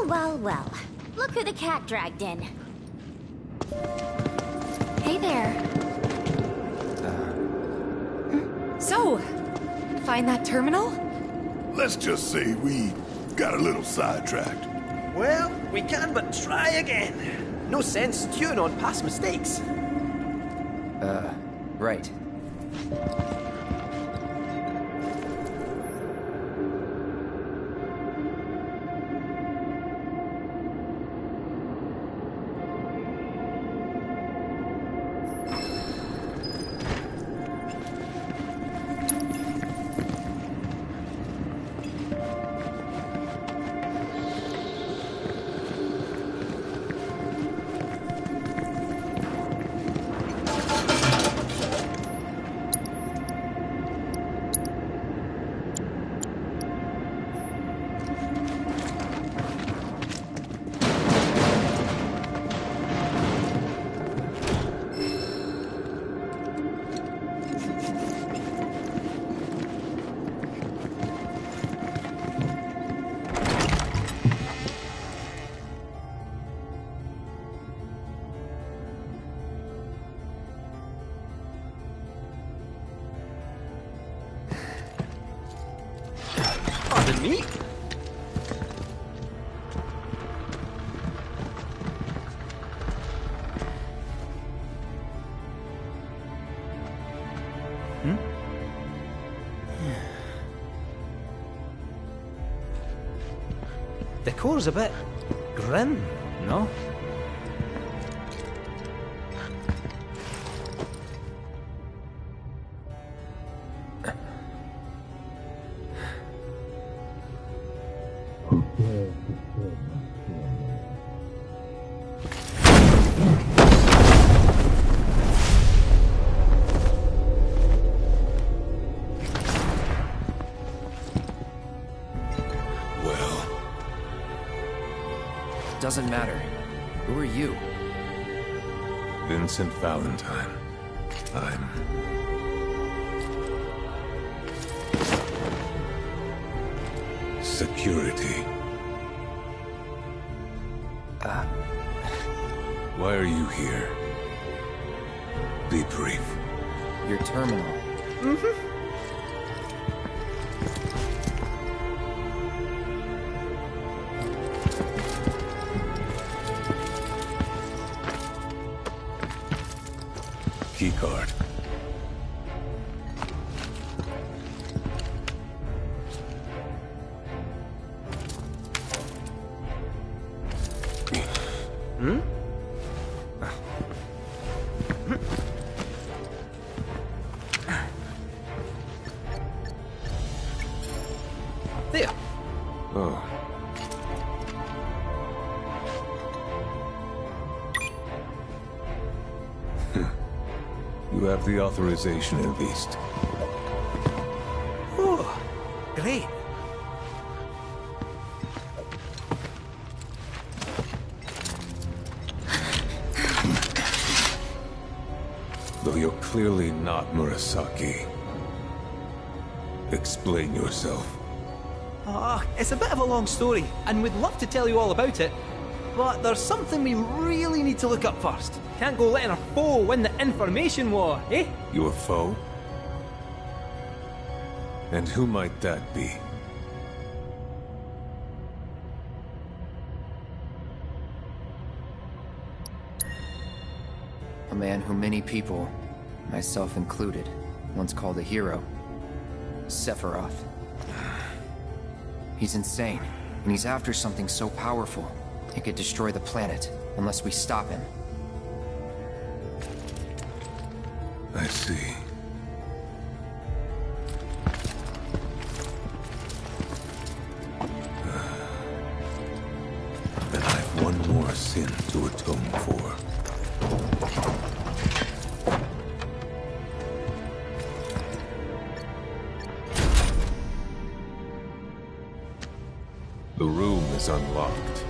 Well, well. Look who the cat dragged in. Hey there. So, find that terminal? Let's just say we got a little sidetracked. Well, we can but try again. No sense stewing on past mistakes. Right. Pardon me? Decor's a bit grim, no? Doesn't matter. Who are you? Vincent Valentine. I'm... security. Why are you here? Be brief. Your terminal. Keycard. There. Oh. You have the authorization at least. Oh, great. Though you're clearly not Murasaki. Explain yourself. It's a bit of a long story, and we'd love to tell you all about it. But there's something we really need to look up first. Can't go letting our foe win the information war, eh? Your foe? And who might that be? A man who many people, myself included, once called a hero. Sephiroth. He's insane, and he's after something so powerful, it could destroy the planet, unless we stop him. I see. Then I've one more sin to atone for. The room is unlocked.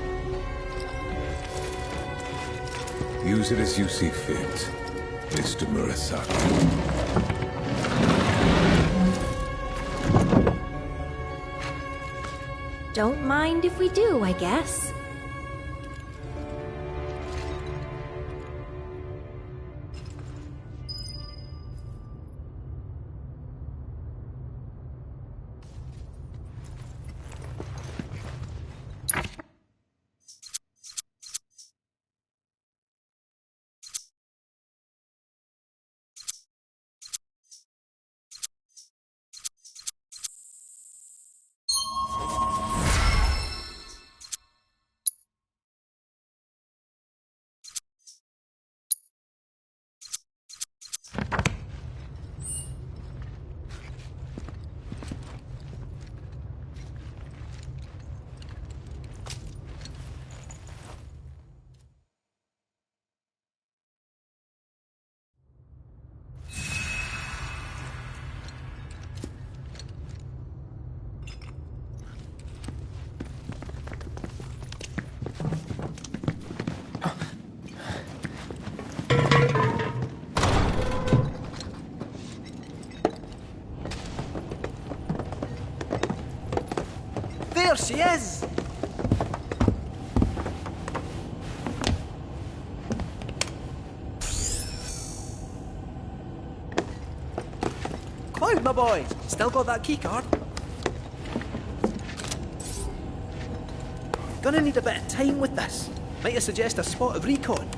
Use it as you see fit, Mr. Murasaki. Don't mind if we do, I guess. There she is! Cloud, my boy! Still got that keycard? Gonna need a bit of time with this. Might I suggest a spot of recon?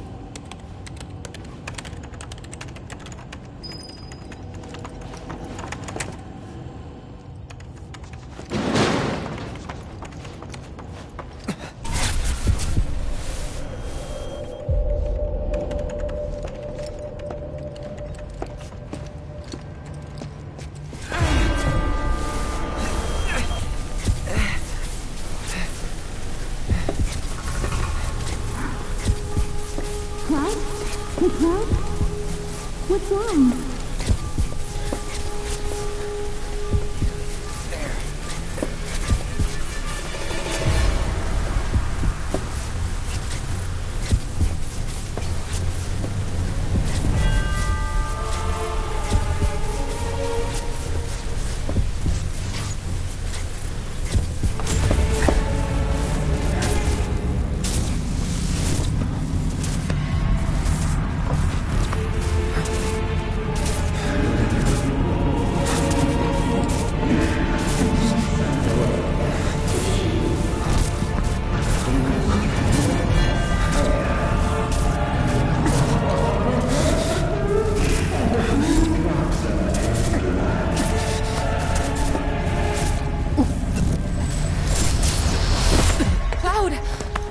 What's wrong?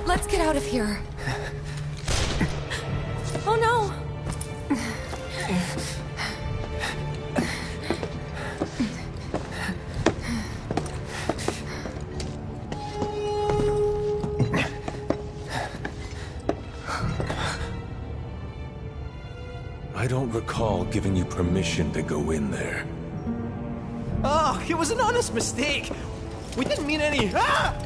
Let's get out of here. Oh no! I don't recall giving you permission to go in there. Oh, it was an honest mistake. We didn't mean any. Ah!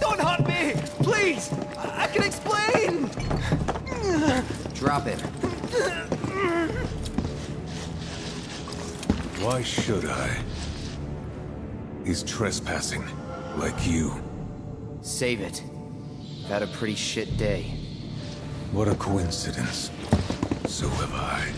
Don't hurt me, please. I can explain. Drop it. Why should I? He's trespassing, like you. Save it. I've had a pretty shit day. What a coincidence. So have I.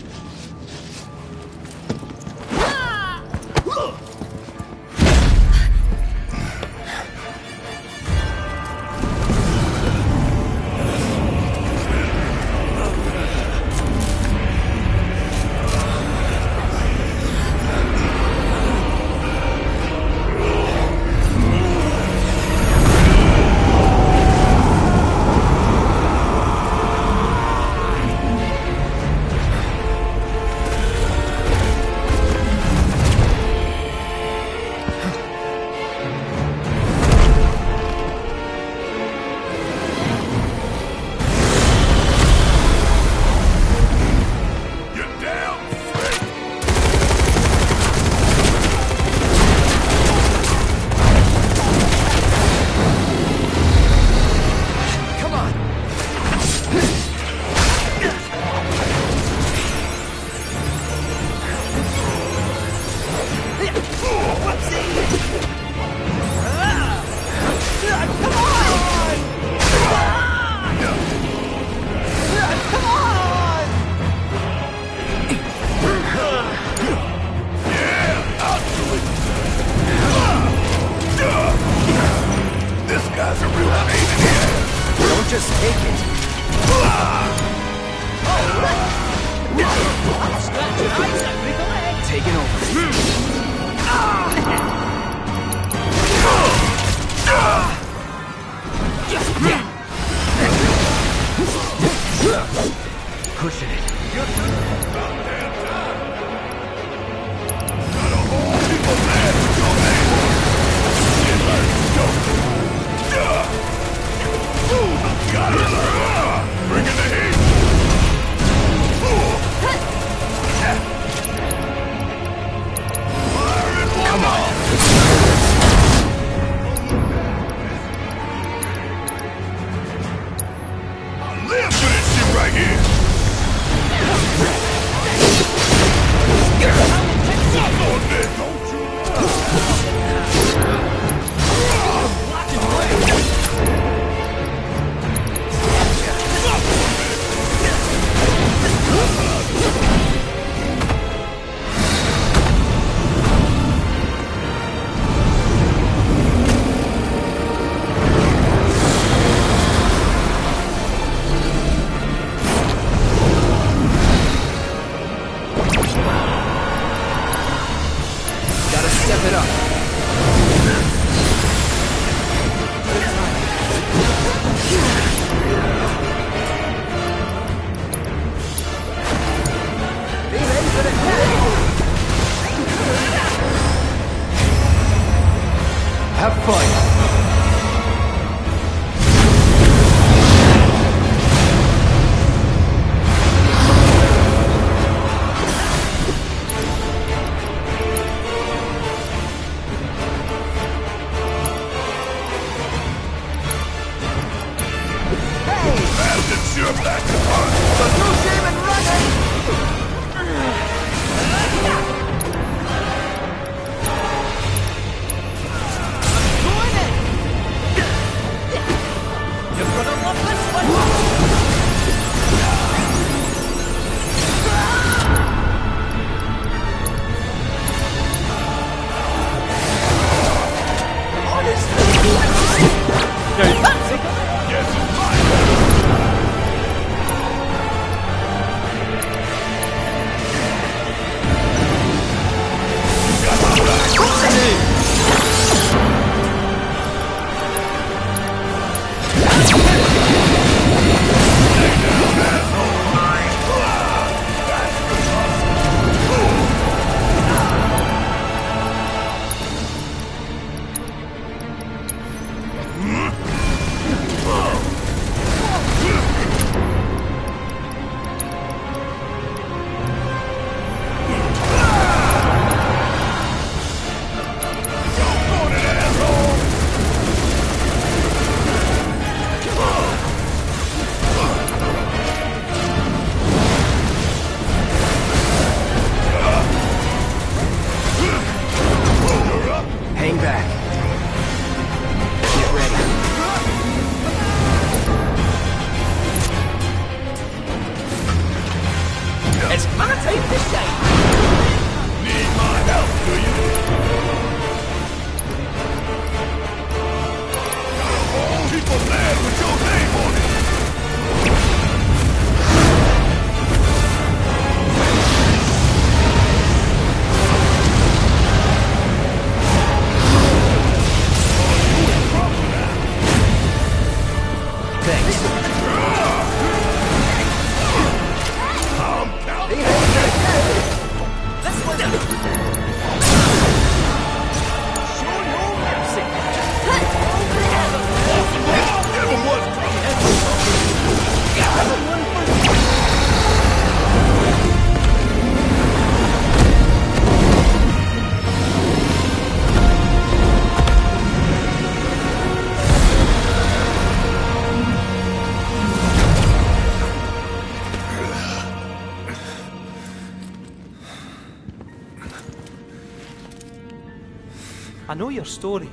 I know your story.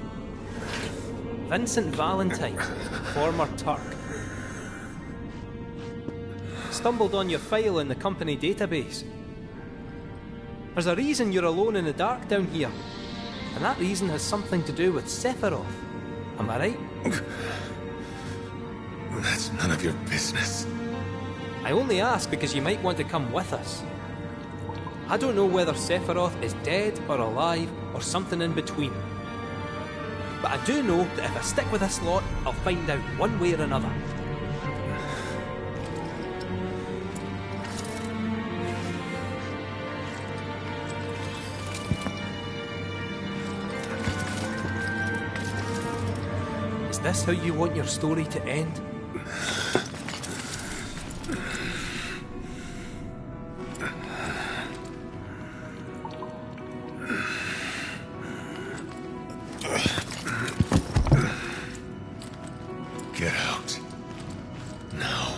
Vincent Valentine, former Turk. Stumbled on your file in the company database. There's a reason you're alone in the dark down here, and that reason has something to do with Sephiroth. Am I right? That's none of your business. I only ask because you might want to come with us. I don't know whether Sephiroth is dead or alive or something in between. But I do know that if I stick with this lot, I'll find out one way or another. Is this how you want your story to end? Get out. Now.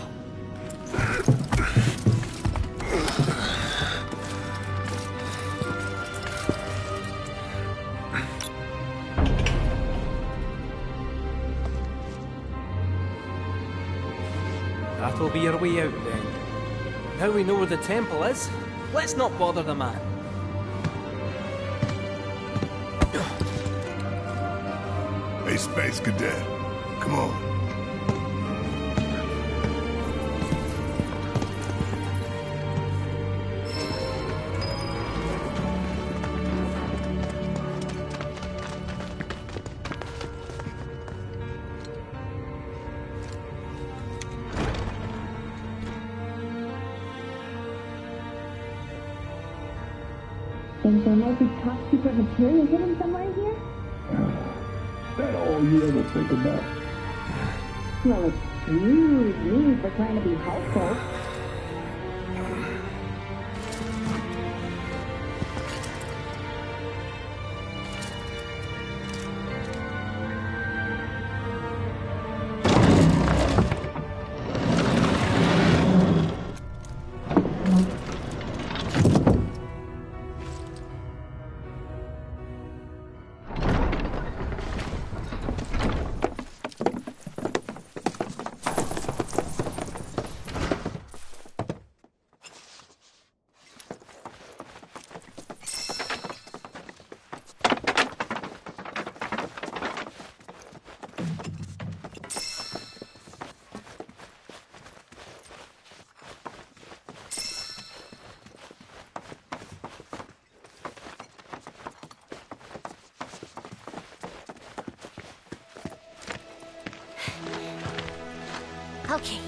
That'll be our way out then. Now we know where the temple is, let's not bother the man. Hey, Space Cadet. Come on. Think there might be top secret material hidden somewhere here? That old all you ever think about. Well, excuse me for trying to be helpful. Okay,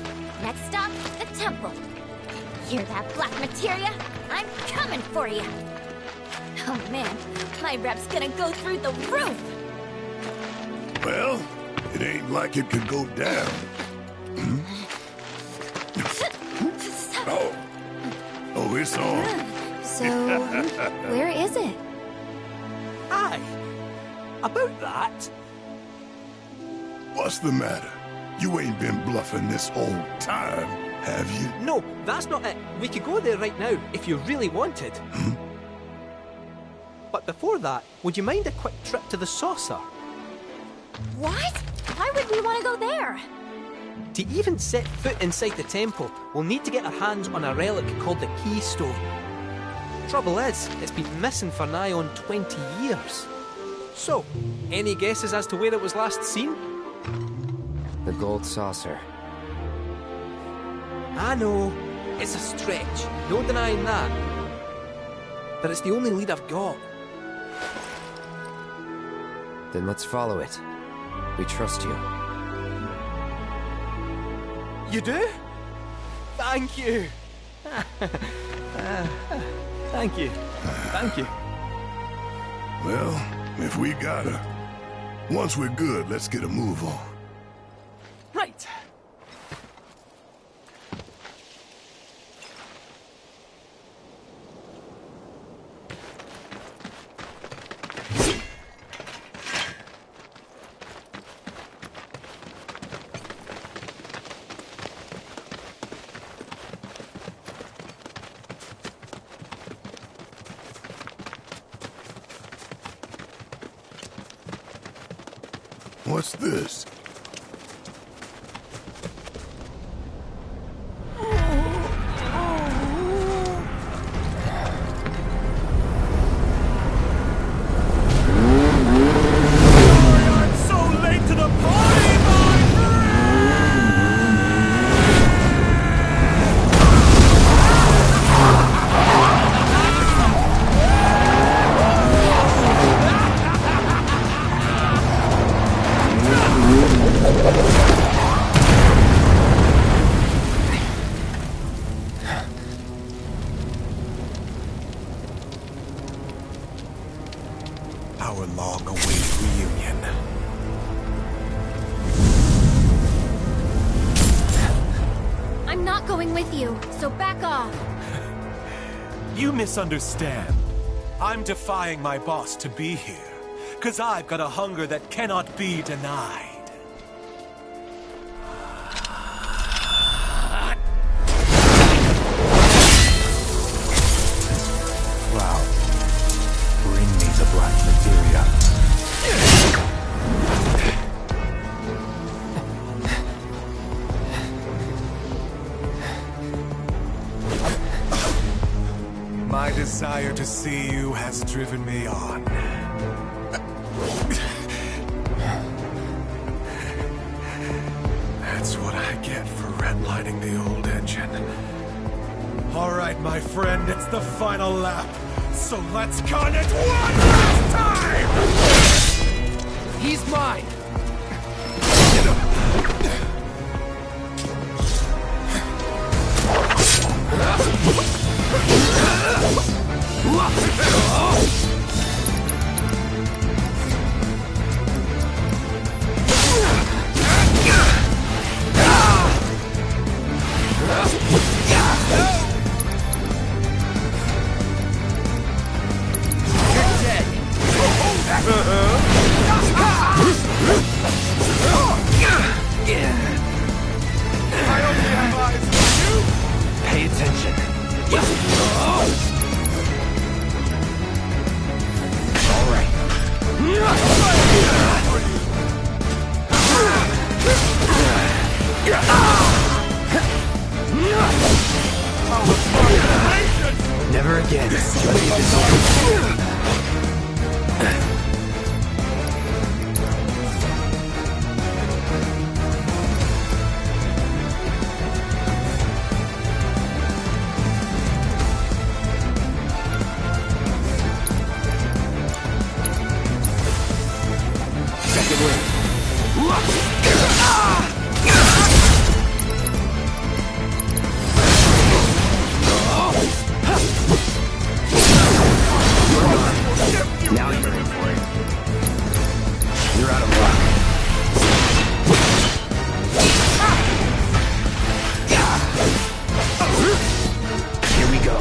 next stop, the temple. Hear that, black materia? I'm coming for you! Oh man, my rep's gonna go through the roof! Well, it ain't like it could go down. Oh, it's on. So, where is it? Aye. About that. What's the matter? You ain't been bluffing this whole time, have you? No, that's not it. We could go there right now, if you really wanted. But before that, would you mind a quick trip to the saucer? What? Why would we want to go there? To even set foot inside the temple, we'll need to get our hands on a relic called the Keystone. Trouble is, it's been missing for nigh on 20 years. So, any guesses as to where it was last seen? The gold saucer. I know, it's a stretch, no denying that. But it's the only lead I've got. Then let's follow it. We trust you. You do? Thank you. Thank you. Thank you. Well, if we gotta. Once we're good, let's get a move on. Right. What's this? Our long-awaited reunion. I'm not going with you, so back off. You misunderstand. I'm defying my boss to be here, 'cause I've got a hunger that cannot be denied. Wow. Bring me the black materia. My desire to see you has driven me on. That's what I get for redlining the old engine. All right, my friend, it's the final lap. So let's con it one last time! He's mine! again. Let's get this over. Now you're in for it. You're out of luck. Here we go.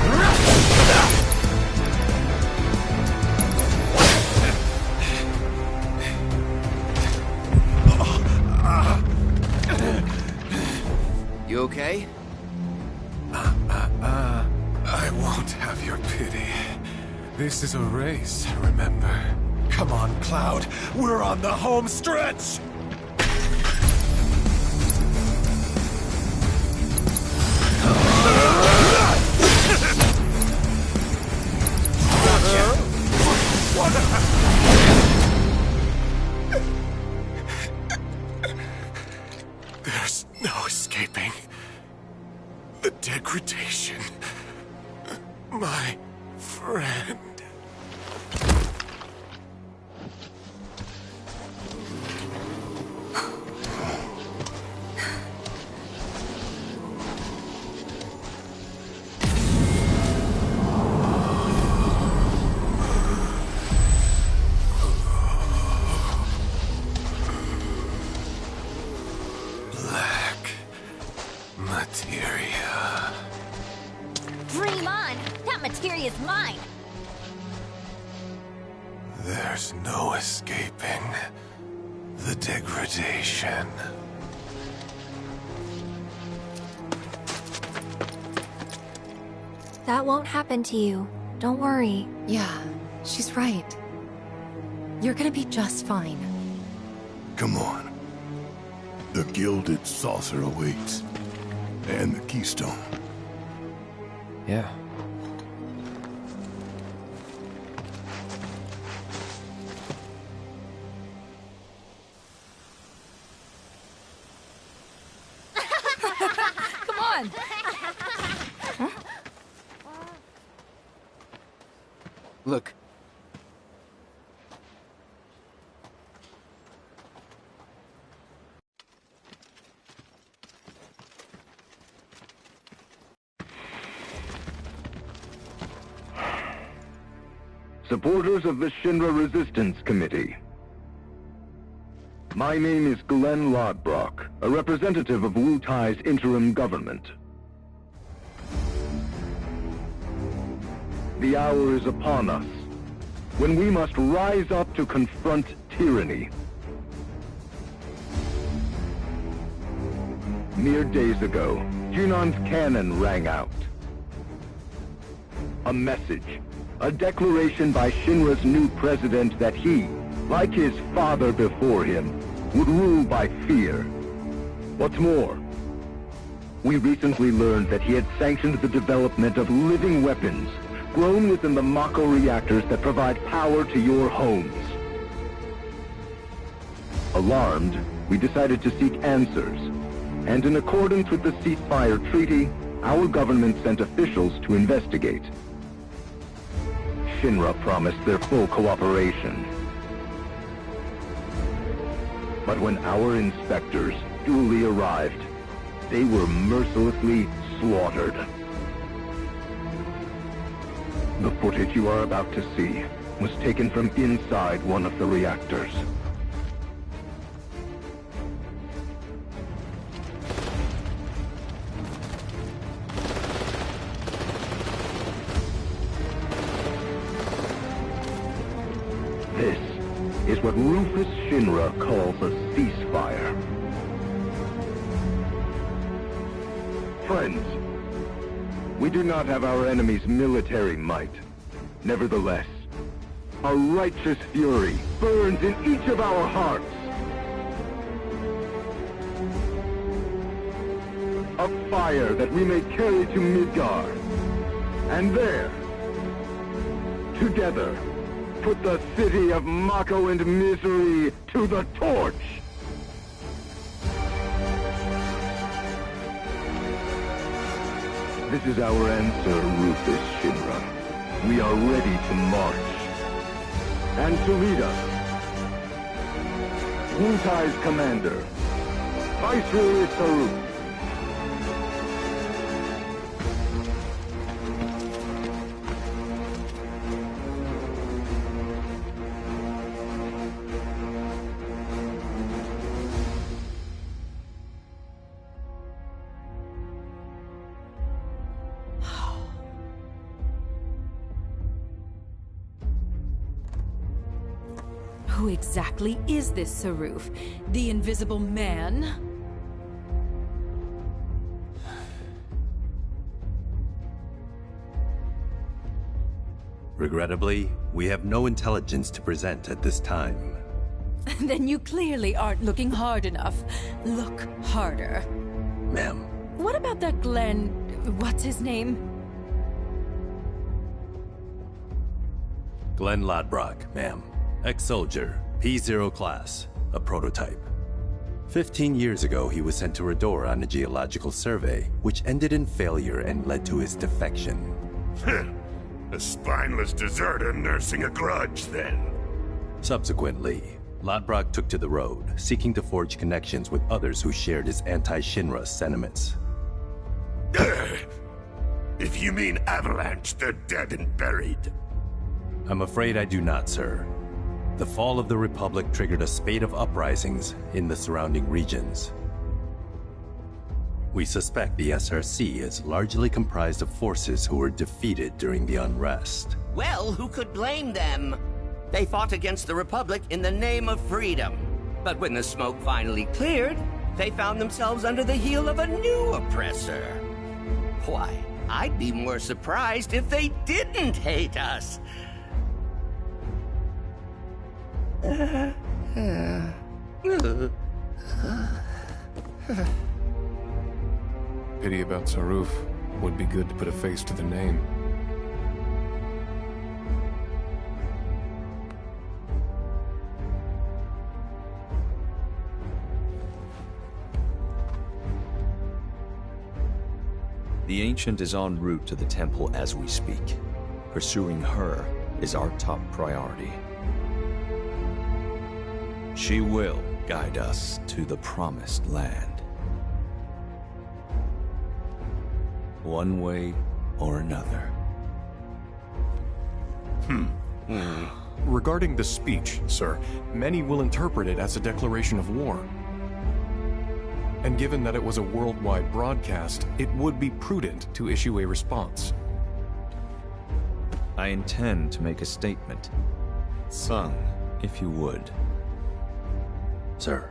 You okay? I won't have your pity. This is a race, remember? Come on, Cloud. We're on the home stretch! There's no escaping the degradation. My friend. Black materia. Dream on! That materia's mine! There's no escaping the degradation. That won't happen to you. Don't worry. Yeah, she's right. You're gonna be just fine. Come on. The gilded saucer awaits. And the keystone. Yeah. Come on! Look. Supporters of the Shinra Resistance Committee. My name is Glenn Lodbrok, a representative of Wu Tai's interim government. The hour is upon us, when we must rise up to confront tyranny. Mere days ago, Junon's cannon rang out. A message. A declaration by Shinra's new president that he, like his father before him, would rule by fear. What's more, we recently learned that he had sanctioned the development of living weapons grown within the Mako reactors that provide power to your homes. Alarmed, we decided to seek answers, and in accordance with the ceasefire treaty, our government sent officials to investigate. Shinra promised their full cooperation. But when our inspectors duly arrived, they were mercilessly slaughtered. The footage you are about to see was taken from inside one of the reactors. This is what Rufus Shinra calls a ceasefire. Friends, we do not have our enemy's military might. Nevertheless, a righteous fury burns in each of our hearts. A fire that we may carry to Midgard. And there, together, put the city of Mako and misery to the torch! This is our answer, Rufus Shinra. We are ready to march. And to lead us, Wutai's commander, Viceroy Saru. Who exactly is this Saruf? The Invisible Man? Regrettably, we have no intelligence to present at this time. Then you clearly aren't looking hard enough. Look harder. Ma'am. What about that Glenn... what's his name? Glenn Lodbrok, ma'am. Ex-soldier, P0 class, a prototype. 15 years ago, he was sent to Redor on a geological survey, which ended in failure and led to his defection. A spineless deserter nursing a grudge, then. Subsequently, Lodbrok took to the road, seeking to forge connections with others who shared his anti-Shinra sentiments. If you mean Avalanche, they're dead and buried. I'm afraid I do not, sir. The fall of the Republic triggered a spate of uprisings in the surrounding regions. We suspect the SRC is largely comprised of forces who were defeated during the unrest. Well, who could blame them? They fought against the Republic in the name of freedom. But when the smoke finally cleared, they found themselves under the heel of a new oppressor. Why, I'd be more surprised if they didn't hate us. Pity about Saruf. Would be good to put a face to the name. The Ancient is en route to the temple as we speak. Pursuing her is our top priority. She will guide us to the Promised Land. One way or another. Regarding the speech, sir, many will interpret it as a declaration of war. And given that it was a worldwide broadcast, it would be prudent to issue a response. I intend to make a statement. Sung, if you would. Sir.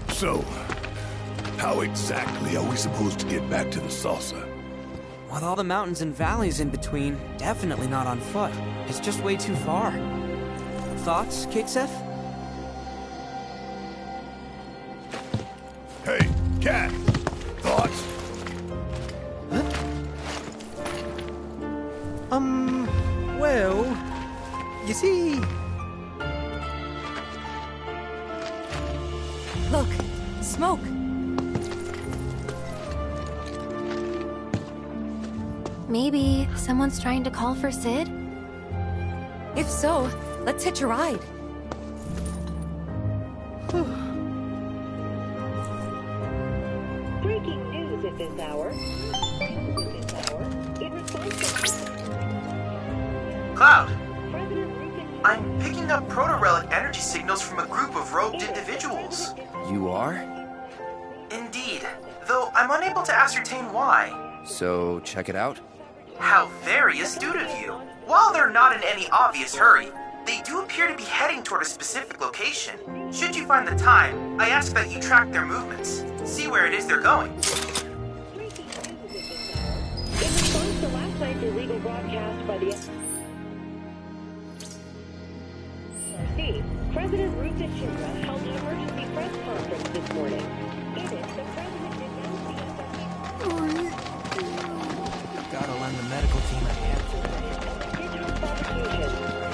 So, how exactly are we supposed to get back to the saucer? With all the mountains and valleys in between, definitely not on foot. It's just way too far. Thoughts, Kate-Seth? Hey, Cat! Thoughts? Well... You see... Look! Smoke! Maybe someone's trying to call for Sid? If so, let's hitch a ride. Breaking news at this hour. In response to... Cloud! I'm picking up proto-relic energy signals from a group of robed individuals. You are? Indeed, though I'm unable to ascertain why. So, check it out? How very astute of you. While they're not in any obvious hurry, they do appear to be heading toward a specific location. Should you find the time, I ask that you track their movements. See where it is they're going. In response to last night's illegal broadcast by the FCC, President Ruth Shinra held an emergency press conference this morning. In it, the president denounced Gotta lend the medical team a hand. digital provocation.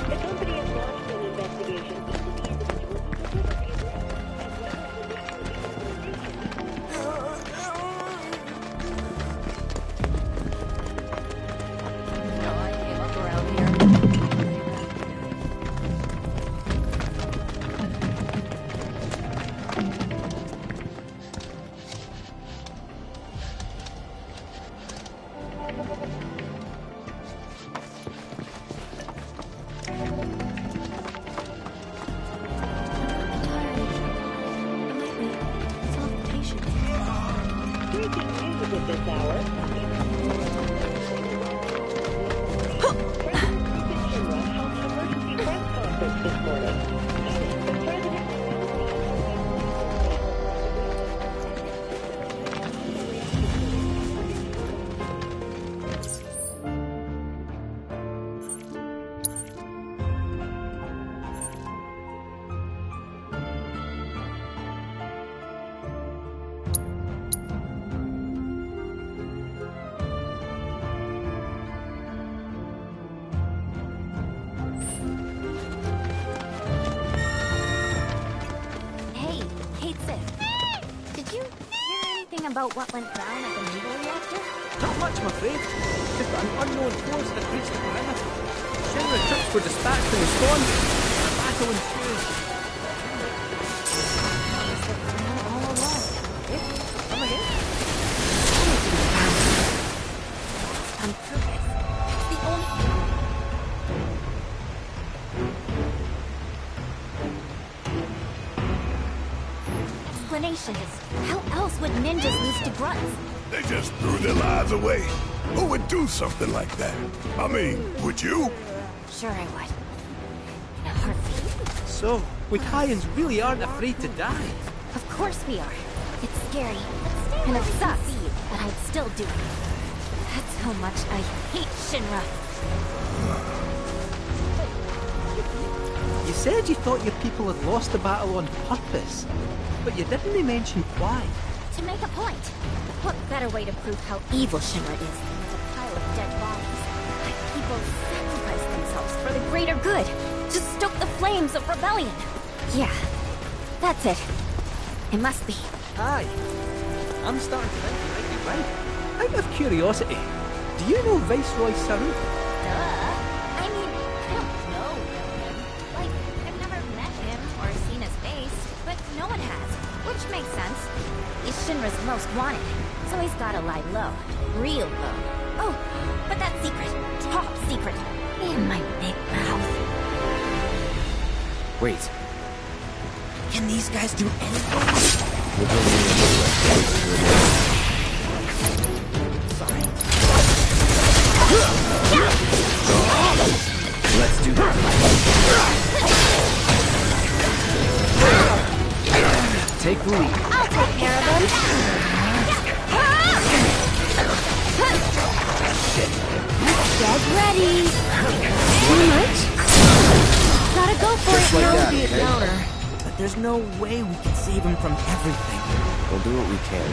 The company has launched an investigation into the individuals who specifically about what went down at the naval reactor? Not much, I'm afraid. Just an unknown force that breached the perimeter. Shinra troops were dispatched to respond. A battle ensued. All alone. Come again? On purpose. The only... Explanation is, how else would ninjas lose to grunts? They just threw their lives away. Who would do something like that? I mean, would you? Sure I would. In a heartbeat. So, we Kaians really aren't afraid to die? Of course we are. It's scary. And it sucks, but I'd still do it. That's how much I hate Shinra. You said you thought your people had lost the battle on purpose, but you didn't mention why. To make a point. What better way to prove how evil Shinra is than with a pile of dead bodies? My people sacrifice themselves for the greater good, to stoke the flames of rebellion. Yeah, that's it. It must be. Aye. I'm starting to think you might be right. Out of curiosity, do you know Viceroy Saru? I mean, I don't know him. Like, I've never met him or seen his face, but no one has, which makes sense. He's Shinra's most wanted, so he's gotta lie low. Real low. Oh, but that's secret. Top secret. In my big mouth. Wait. Can these guys do anything? Sorry. Let's do that. Take the lead. I'll take care of him. Get ready. Too much? Gotta go for Just it like now. that, Be a okay? downer, but there's no way we can save him from everything. We'll do what we can.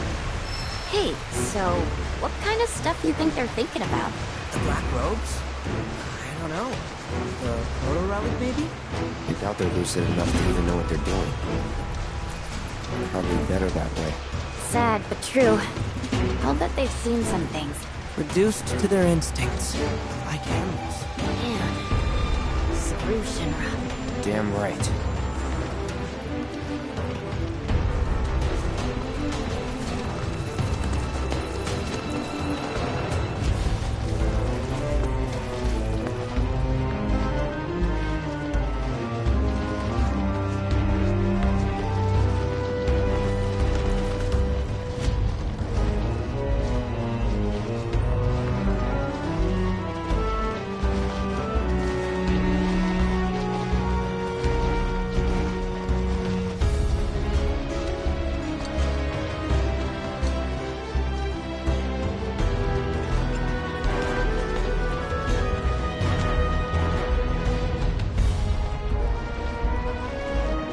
Hey, so what kind of stuff you think they're thinking about? The Black Robes? I don't know. The Proto Relic, maybe? I doubt they're lucid enough to even know what they're doing. Probably better that way. Sad, but true. I'll bet they've seen some things. Reduced to their instincts. Like animals. Man. Screw Shinra. Damn right.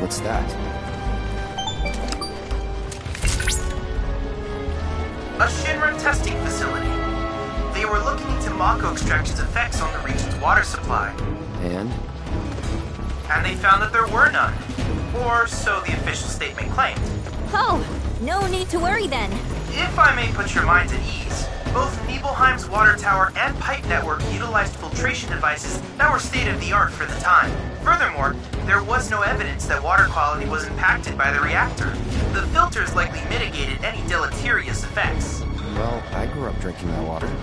What's that? A Shinra testing facility. They were looking into Mako extraction's effects on the region's water supply. And? And they found that there were none. Or so the official statement claimed. Oh, no need to worry then. If I may put your minds at ease, both Nibelheim's water tower and pipe network utilized filtration devices that were state-of-the-art for the time. Furthermore, there was no evidence that water quality was impacted by the reactor. The filters likely mitigated any deleterious effects. Well, I grew up drinking that water. That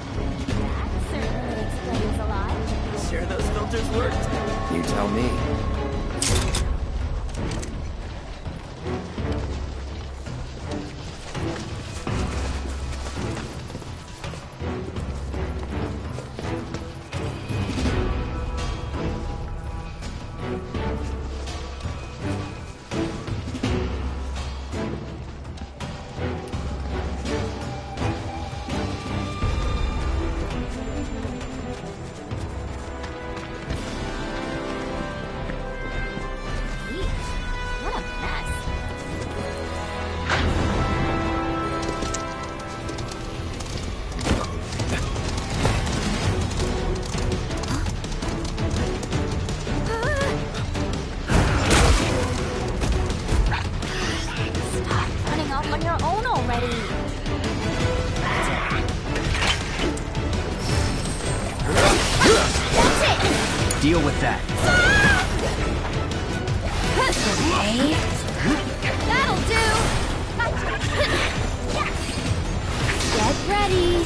certainly explains a lot. Sure those filters worked? You tell me. What a mess. Stop running off on your own already. That's it! Deal with that. Okay. That'll do! Get ready!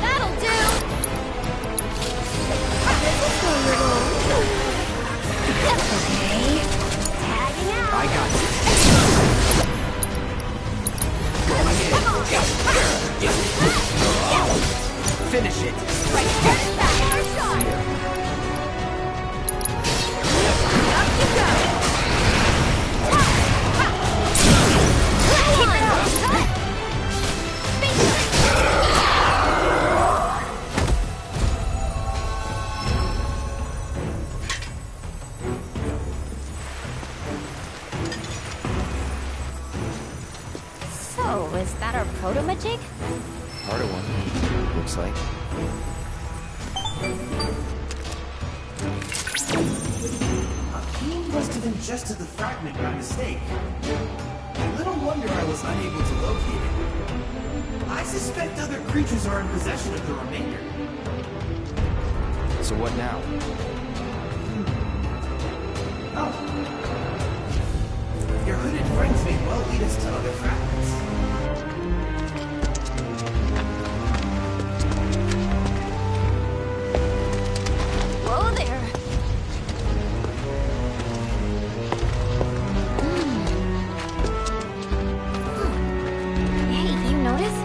That'll do! Just a little... Okay. Tagging out! I got you. Finish it. Right there! Back our shot! Up you go! Keep it up! So, is that our proto-magic? Part of one, looks like. A fiend must have ingested the fragment by mistake. Little wonder I was unable to locate it. I suspect other creatures are in possession of the remainder. So what now? Oh. Your hooded friends may well lead us to other fragments. Whoa there! Hey, you notice?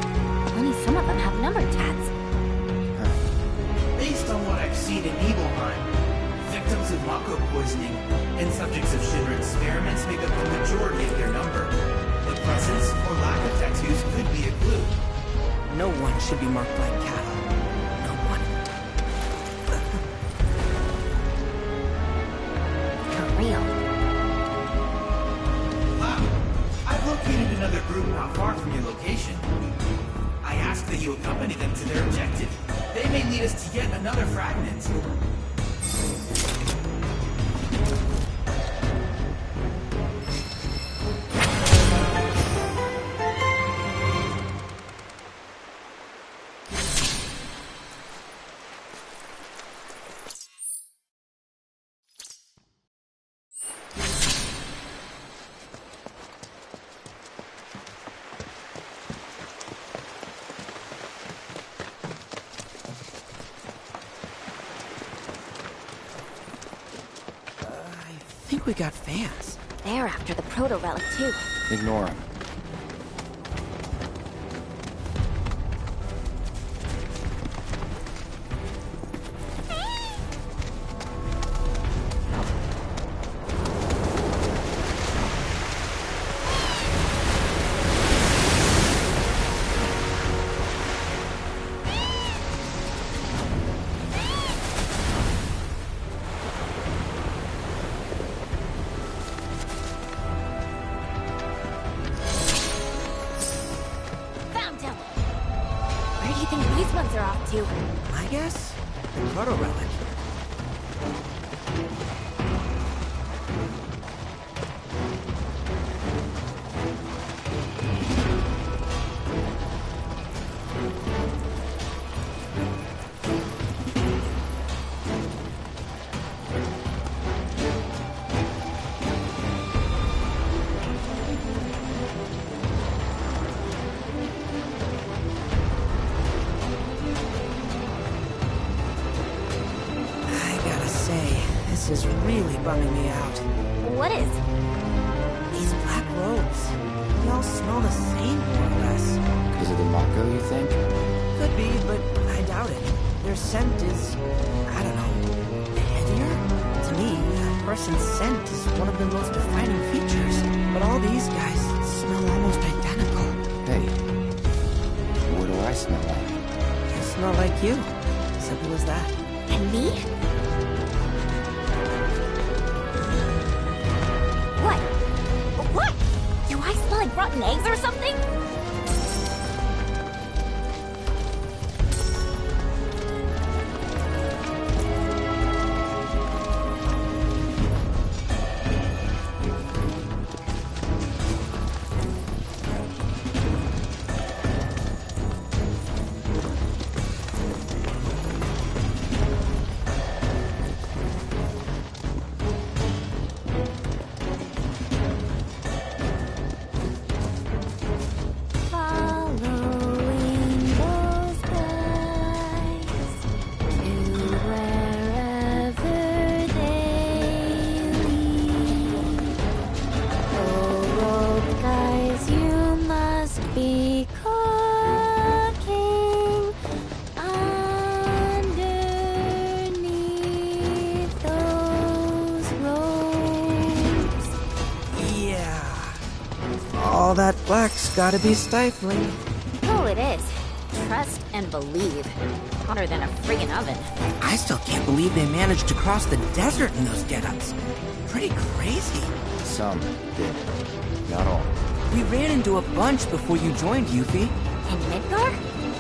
Only some of them have number tags. Based on what I've seen in Nibelheim, victims of Mako poisoning and subjects of Shinra experiments make up the majority of their number. The presence or lack of tattoos could be a clue. No one should be marked like cattle. No one. For real. I've located another group not far from your location. I ask that you accompany them to their objective. They may lead us to yet another fragment. I think we got fans. They're after the proto-relic too. Ignore him. I guess? Proto-relic. This is really bumming me out. What is? These black robes. They all smell the same, more or less. Because of the Mako, you think? Could be, but I doubt it. Their scent is, I don't know, heavier? To me, a person's scent is one of their most defining features. But all these guys smell almost identical. Hey, what do I smell like? I smell like you. Simple as that. And me? What? Do I smell like rotten eggs or something? All that black's gotta be stifling. Oh, it is. Trust and believe. Hotter than a friggin' oven. I still can't believe they managed to cross the desert in those get-ups. Pretty crazy. Some did. Not all. We ran into a bunch before you joined, Yuffie. In Midgar?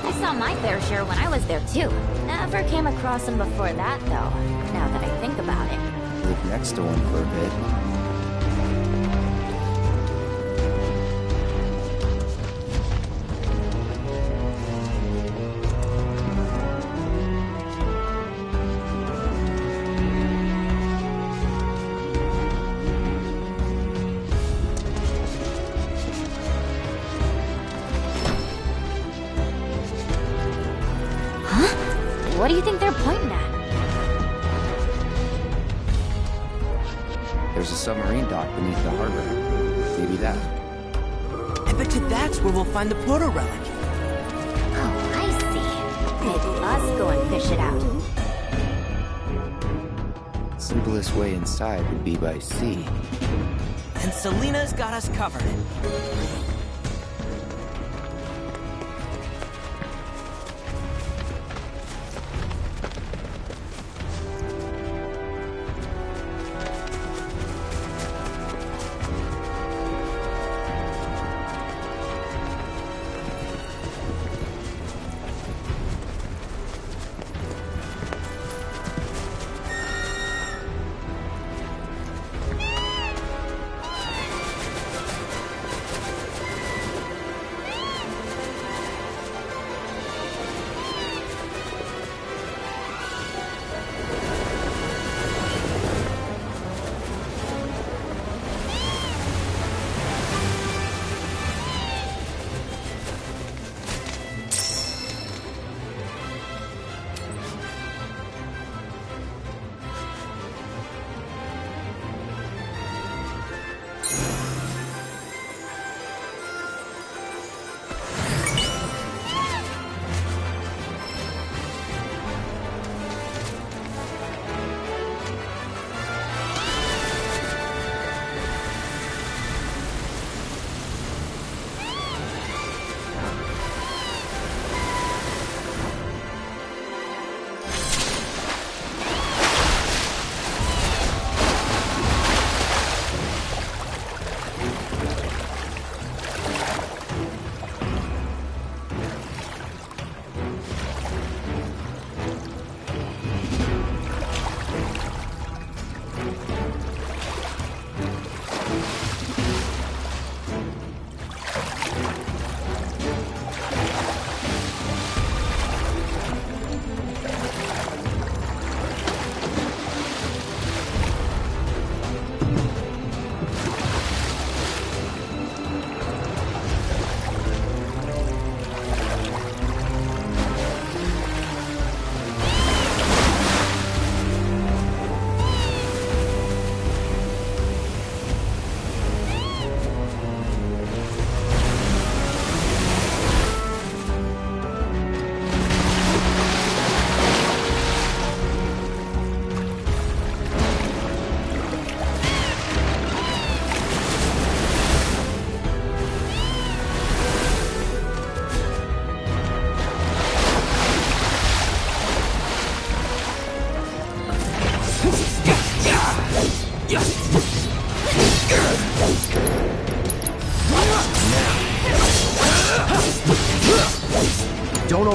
I saw my fair share when I was there too. Never came across them before that, though, now that I think about it. Lived next to one for a bit. What do you think they're pointing at? There's a submarine dock beneath the harbor. Maybe that. I bet you that's where we'll find the proto-relic. Oh, I see. Maybe us go and fish it out. Simplest way inside would be by sea. And Selena's got us covered.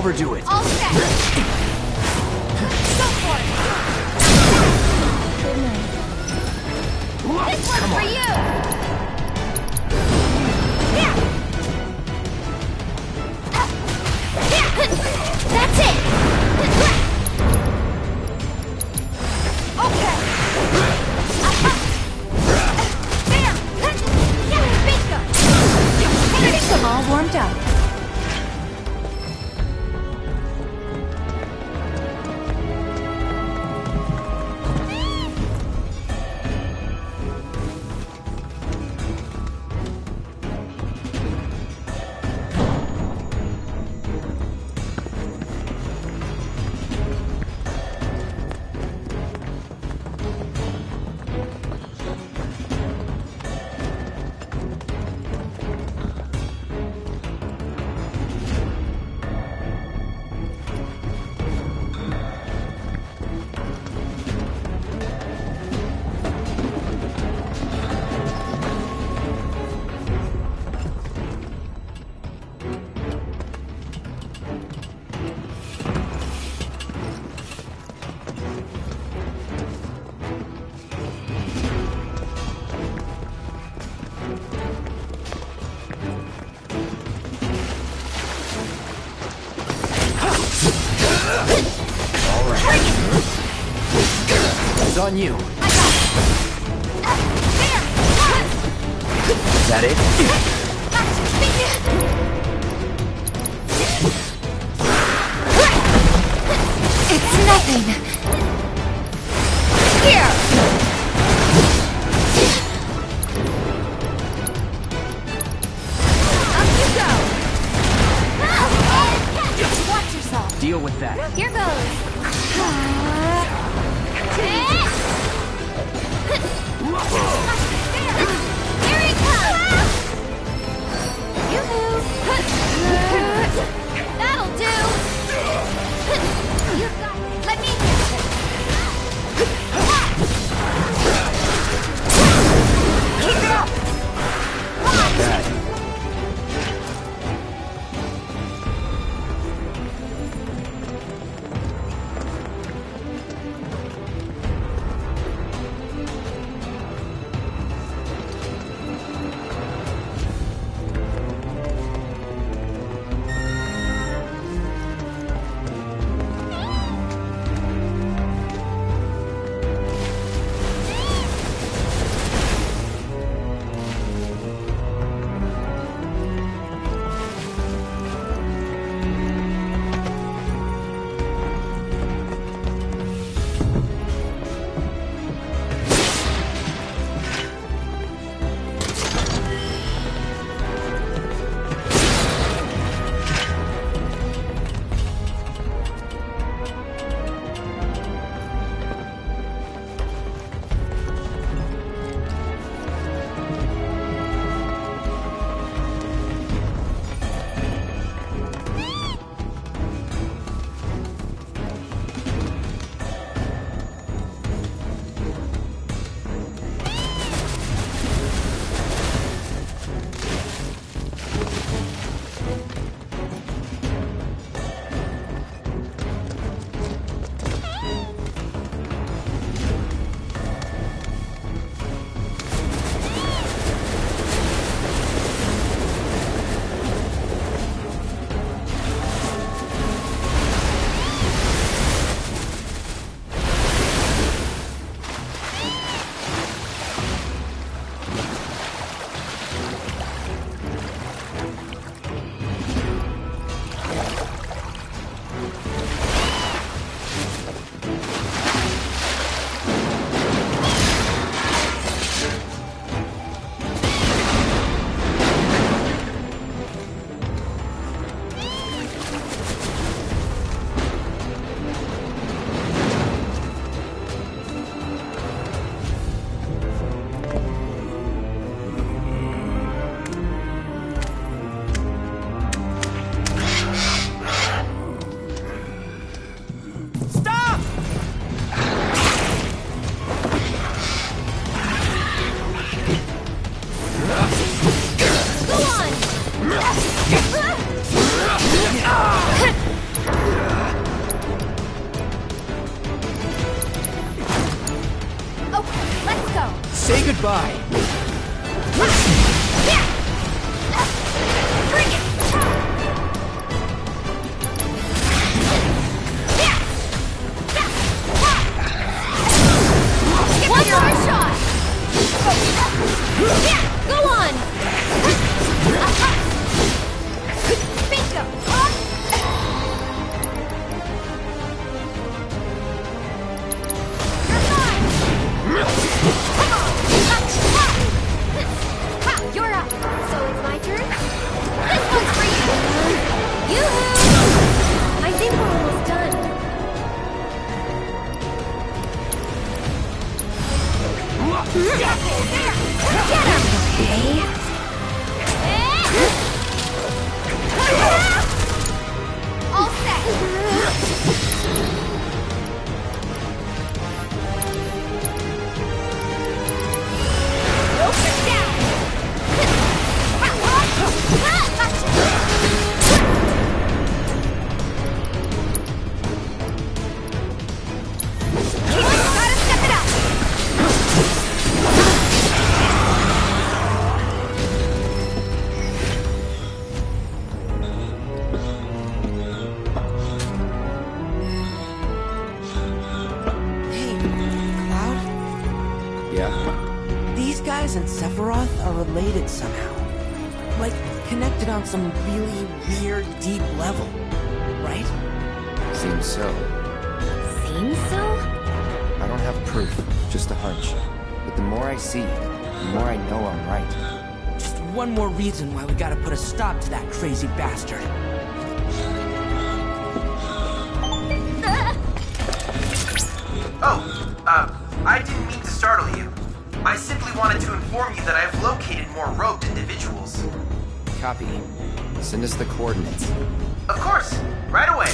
overdo it. All set. Go for it. This one's for you. Yeah. That's it. Okay. Bam. Yeah, bingo. Getting them all warmed up. It's on you. Is that it? It's nothing. Here. Up you go. Watch yourself. Deal with that. Here goes. Here he comes! Yoo-hoo! That'll do! You got it. Let me catch it! Say goodbye. Bring it! One more shot! Go on! Bingo! You're up. So it's my turn? This one's for you! Yoo-hoo! I think we're almost done. Get him! Okay. All set! And Sephiroth are related somehow. Like, connected on some really weird, deep level. Right? Seems so. Seems so? I don't have proof, just a hunch. But the more I see, the more I know I'm right. Just one more reason why we gotta put a stop to that crazy bastard. I didn't mean to startle you. I simply wanted to inform you that I have located more robed individuals. Copy. Send us the coordinates. Of course, right away.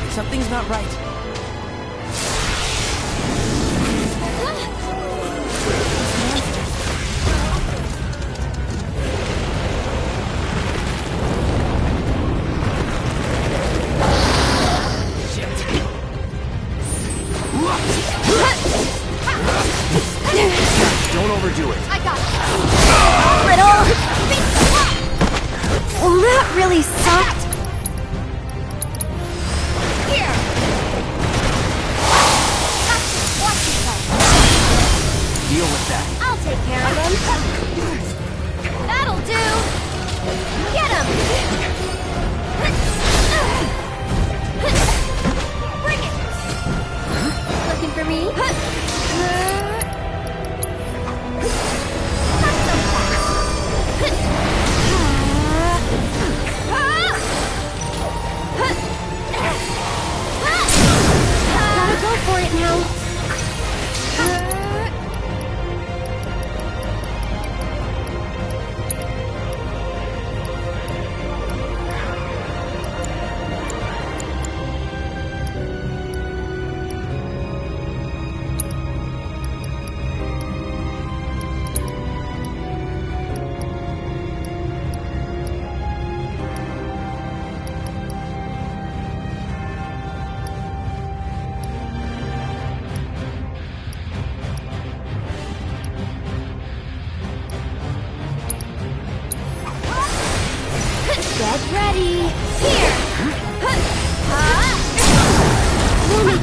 Something's not right. Don't overdo it. I got it. Riddle. Well, that really sucked. Here. Watch yourself. Deal with that. I'll take care of him. That'll do. Get him. Bring it. Looking for me? Not so fast.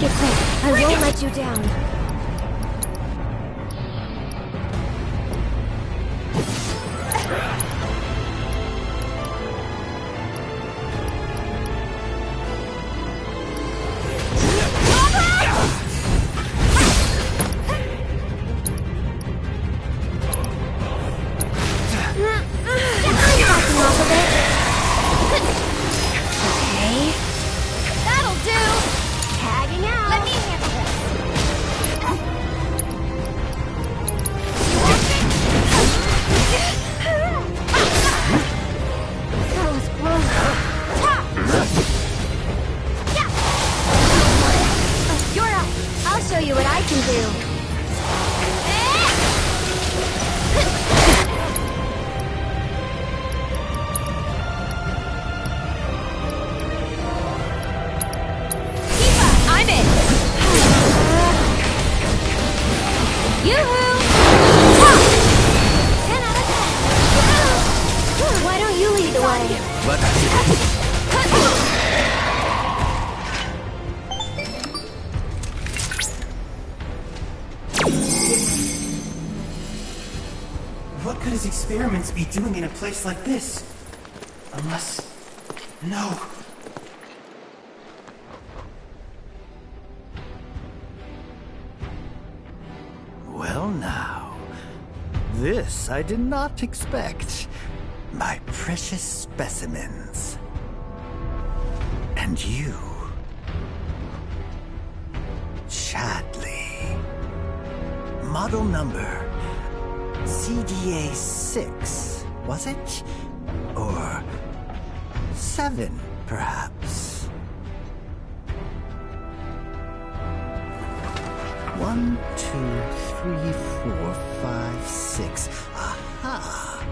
Make it quick. I won't let you down. What could his experiments be doing in a place like this? Unless... No. Well now, this I did not expect. My precious specimens. And you, Chadley. Model number CDA-6, was it? Or 7, perhaps? 1, 2, 3, 4, 5, 6. Aha!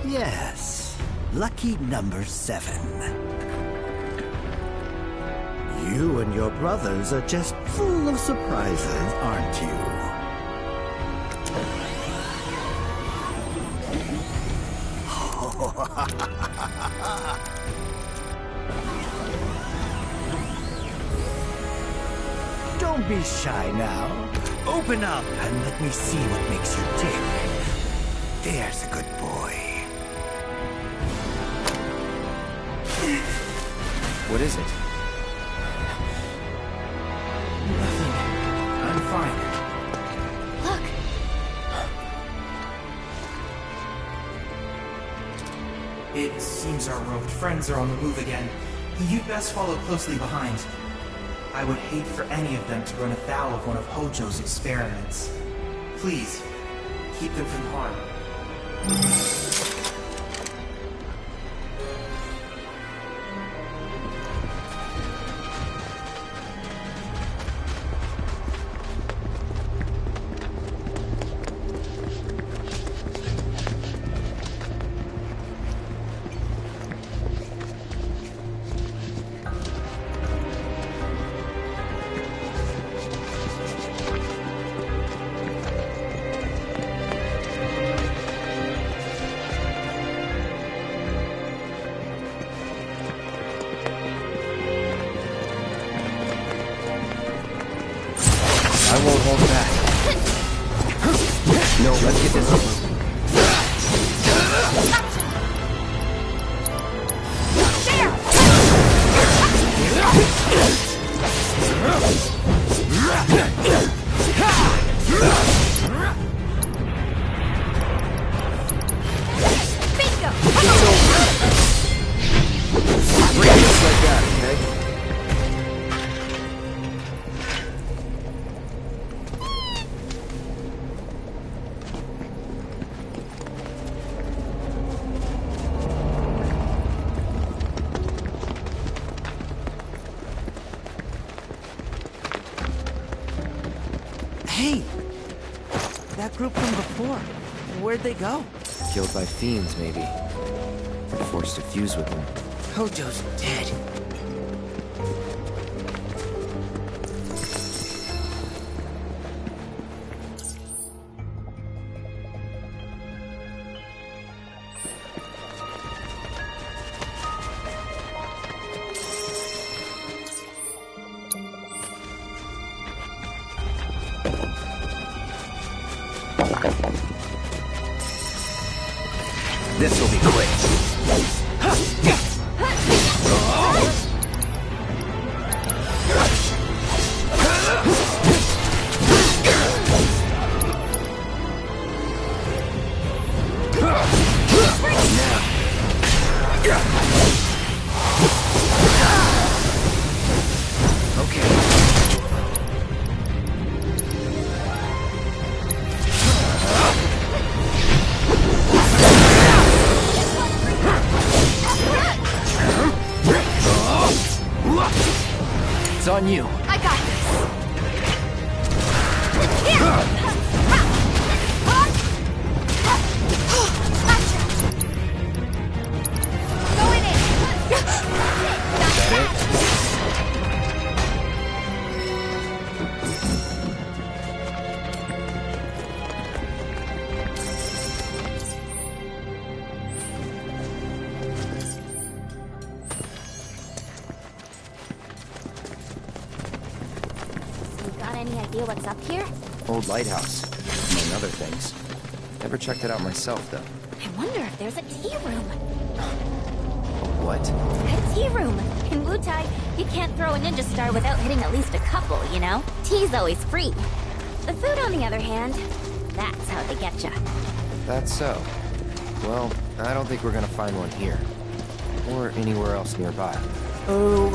Yes, lucky number 7. You and your brothers are just full of surprises, aren't you? Don't be shy now. Open up and let me see what makes you tick. There's a good boy. What is it? Nothing. I'm fine. Look! It seems our roped friends are on the move again. You'd best follow closely behind. I would hate for any of them to run afoul of one of Hojo's experiments. Please, keep them from harm. I won't hold back. No, let's get this over. Bring it just like that, okay? Hey! That group from before. Where'd they go? Killed by fiends, maybe. Forced to fuse with them. Hojo's dead. This'll be quick. It's on you. I got this. Going in. Any idea what's up here? Old lighthouse, among other things. Never checked it out myself, though. I wonder if there's a tea room. What? A tea room. In Blue Tide, you can't throw a ninja star without hitting at least a couple, you know? Tea's always free. The food, on the other hand, that's how they get ya. That's so. Well, I don't think we're gonna find one here. Or anywhere else nearby. Ooh.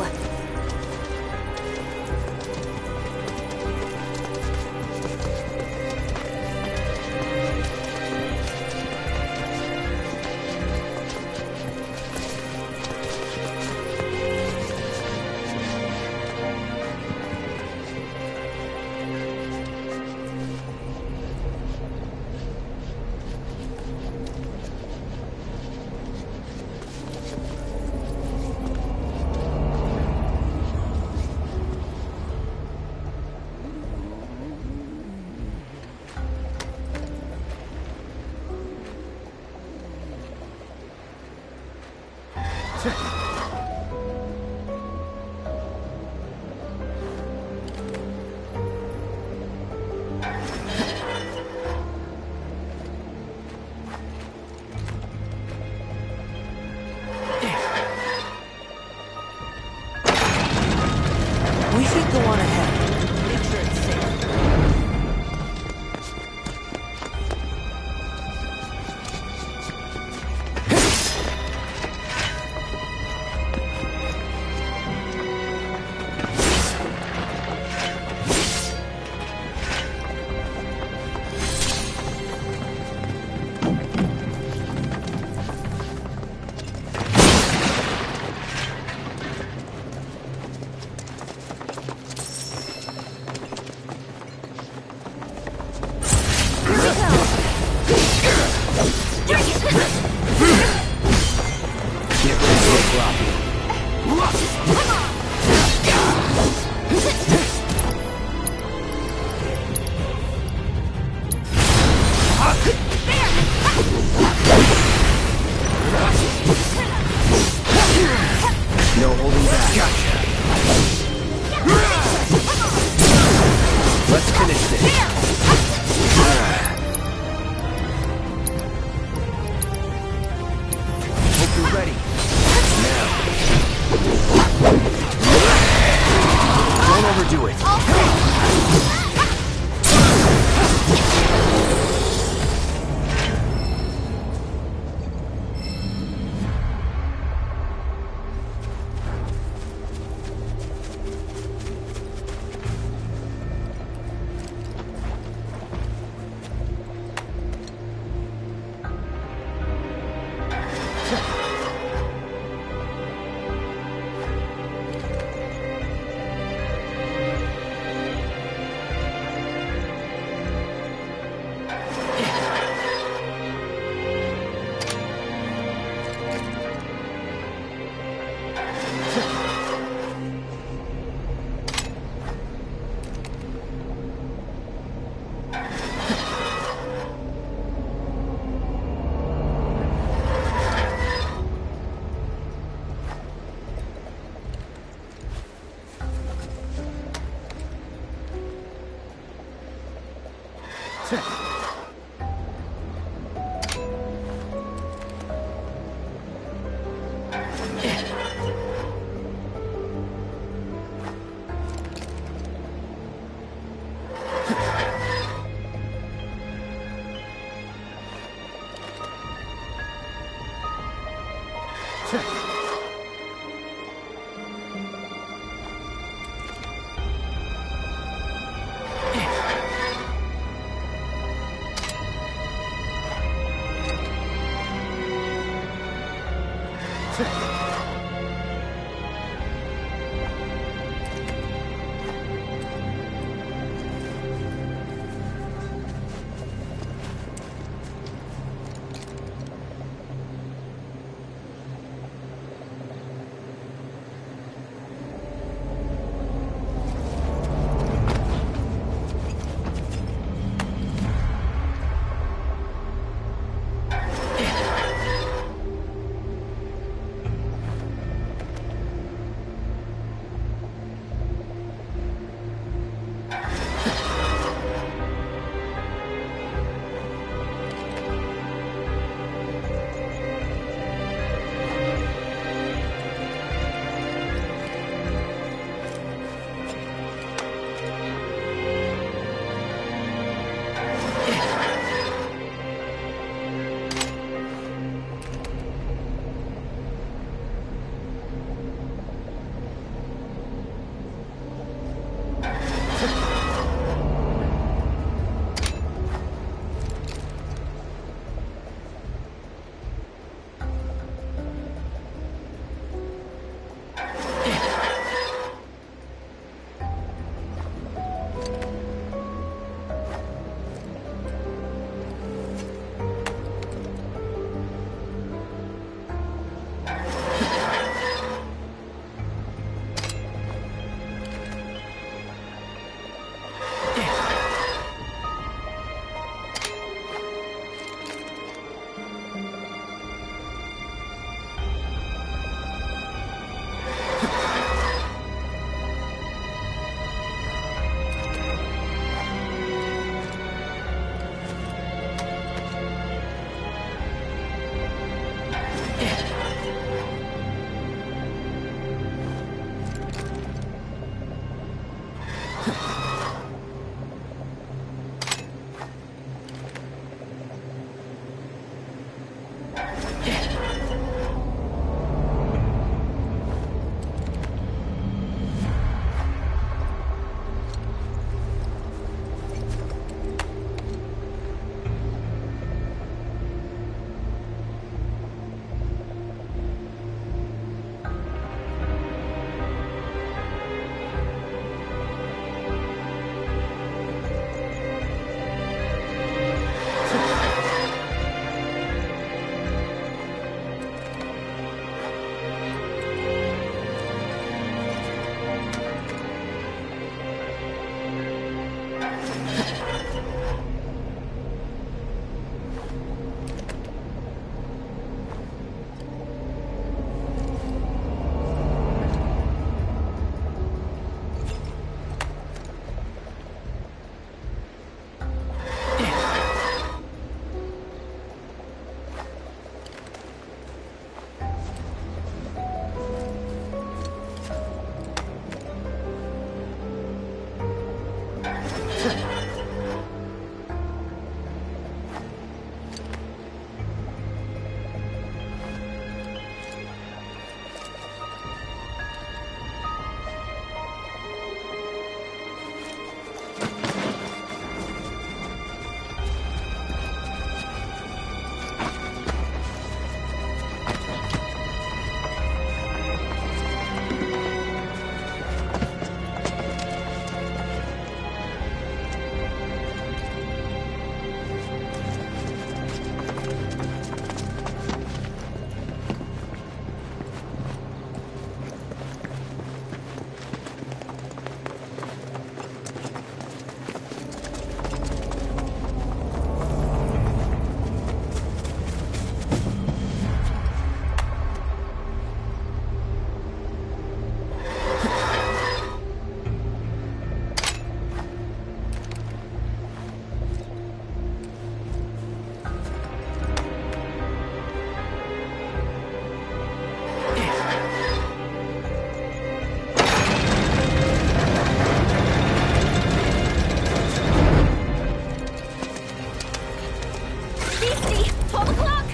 12 o'clock!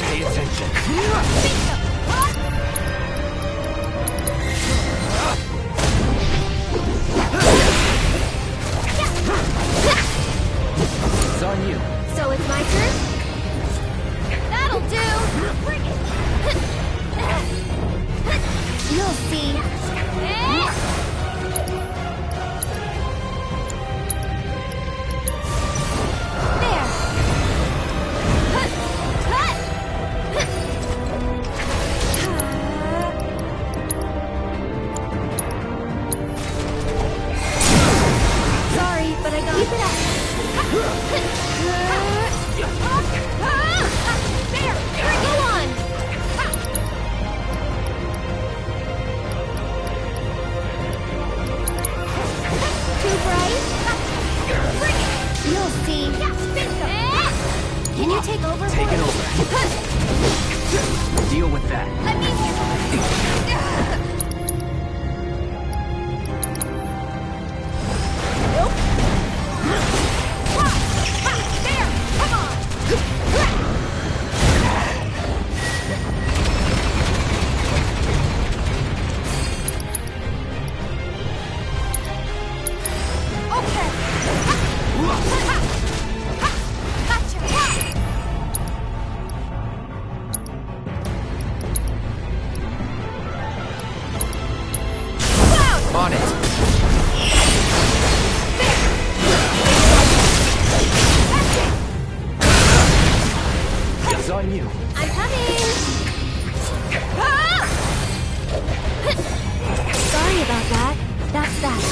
Pay attention. It's on you. So it's my turn? That'll do! You'll see. There! Sorry, but I got keep it up. There! Go on! Too bright? You'll see. Can you take over? Take it over. Deal with that. Let me handle it. Nope. There! Come on! Okay. Gotcha. On it. It's on you. I'm coming! Sorry about that. That's that.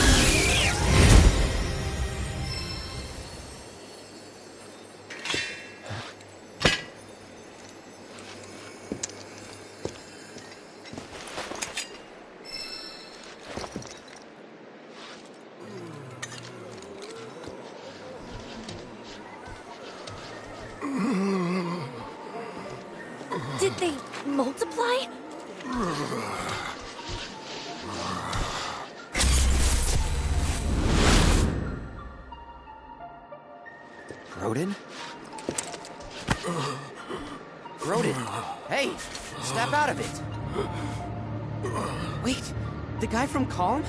Did they multiply? Rodin? Rodin! Hey! Snap out of it! Wait, the guy from Calm?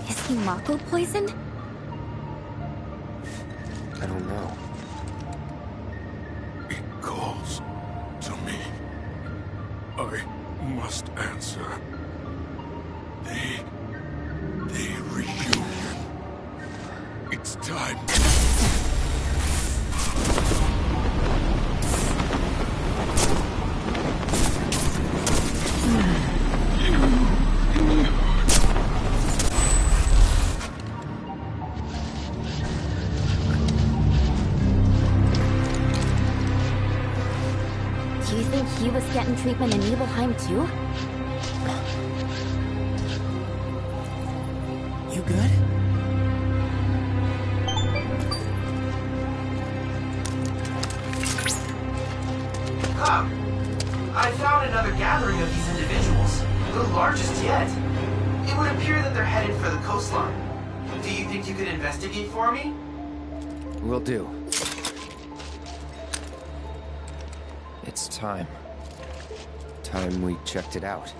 Is he Mako poisoned? I don't know. It calls to me. I must answer. The reunion. It's time. Do you think he was getting treatment in Nibelheim too? You good? Come. I found another gathering of these individuals, the largest yet. It would appear that they're headed for the coastline. Do you think you could investigate for me? Will do. It's time. Time we checked it out.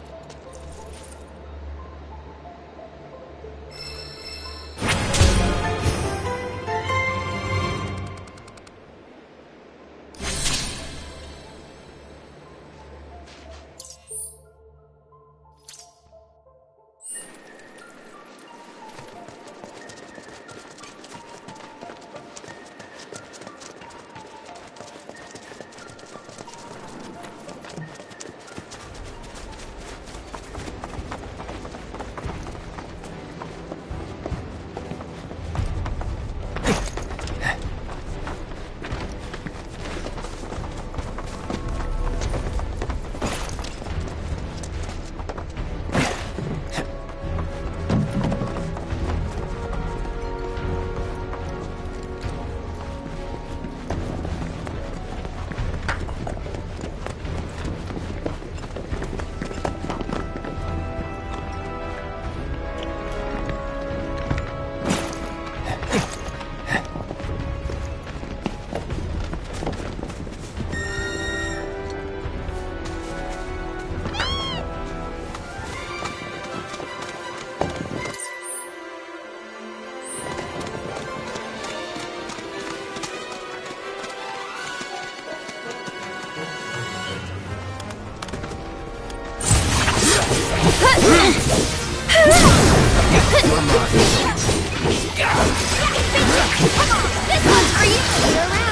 Are you still around?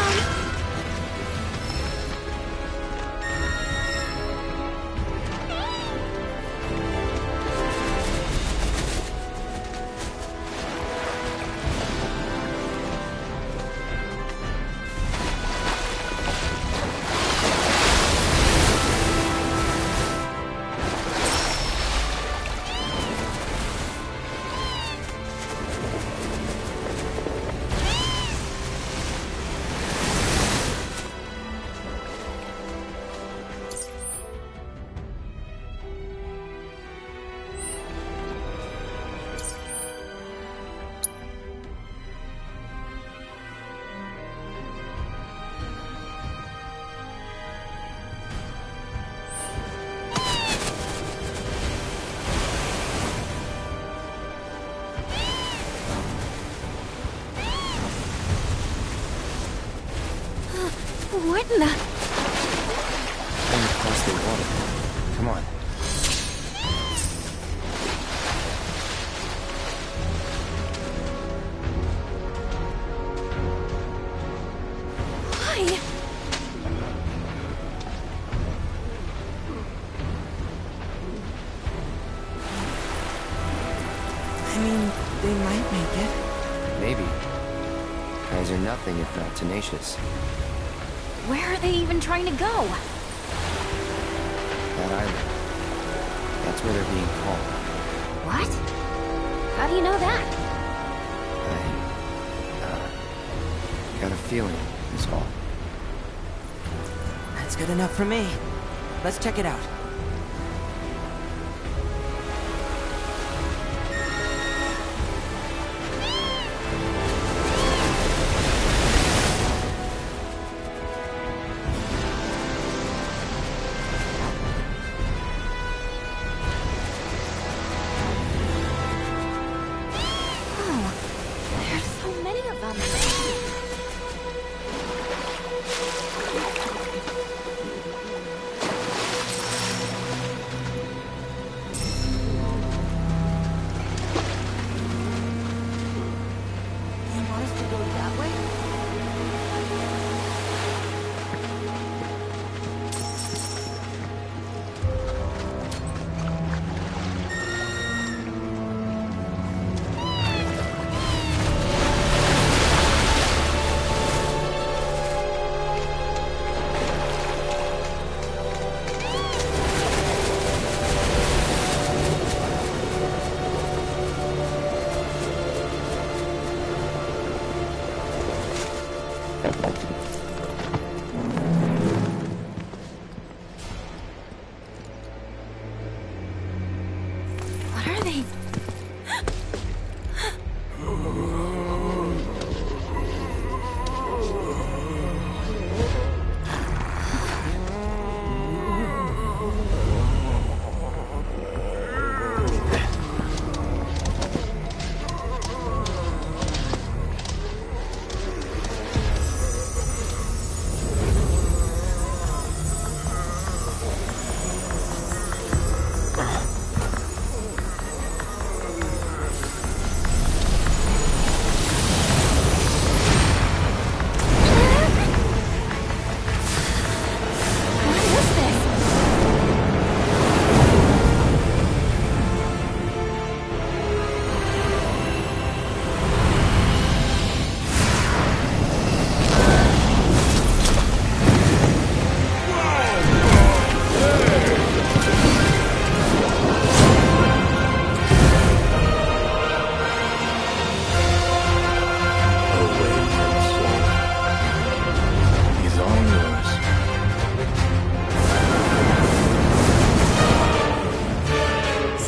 What in the... Only across the water. Come on. Why? I mean, they might make it. Maybe. Guys are nothing if not tenacious. Where are they even trying to go? That island. That's where they're being called. What? How do you know that? I got a feeling, is all. That's good enough for me. Let's check it out. What are they?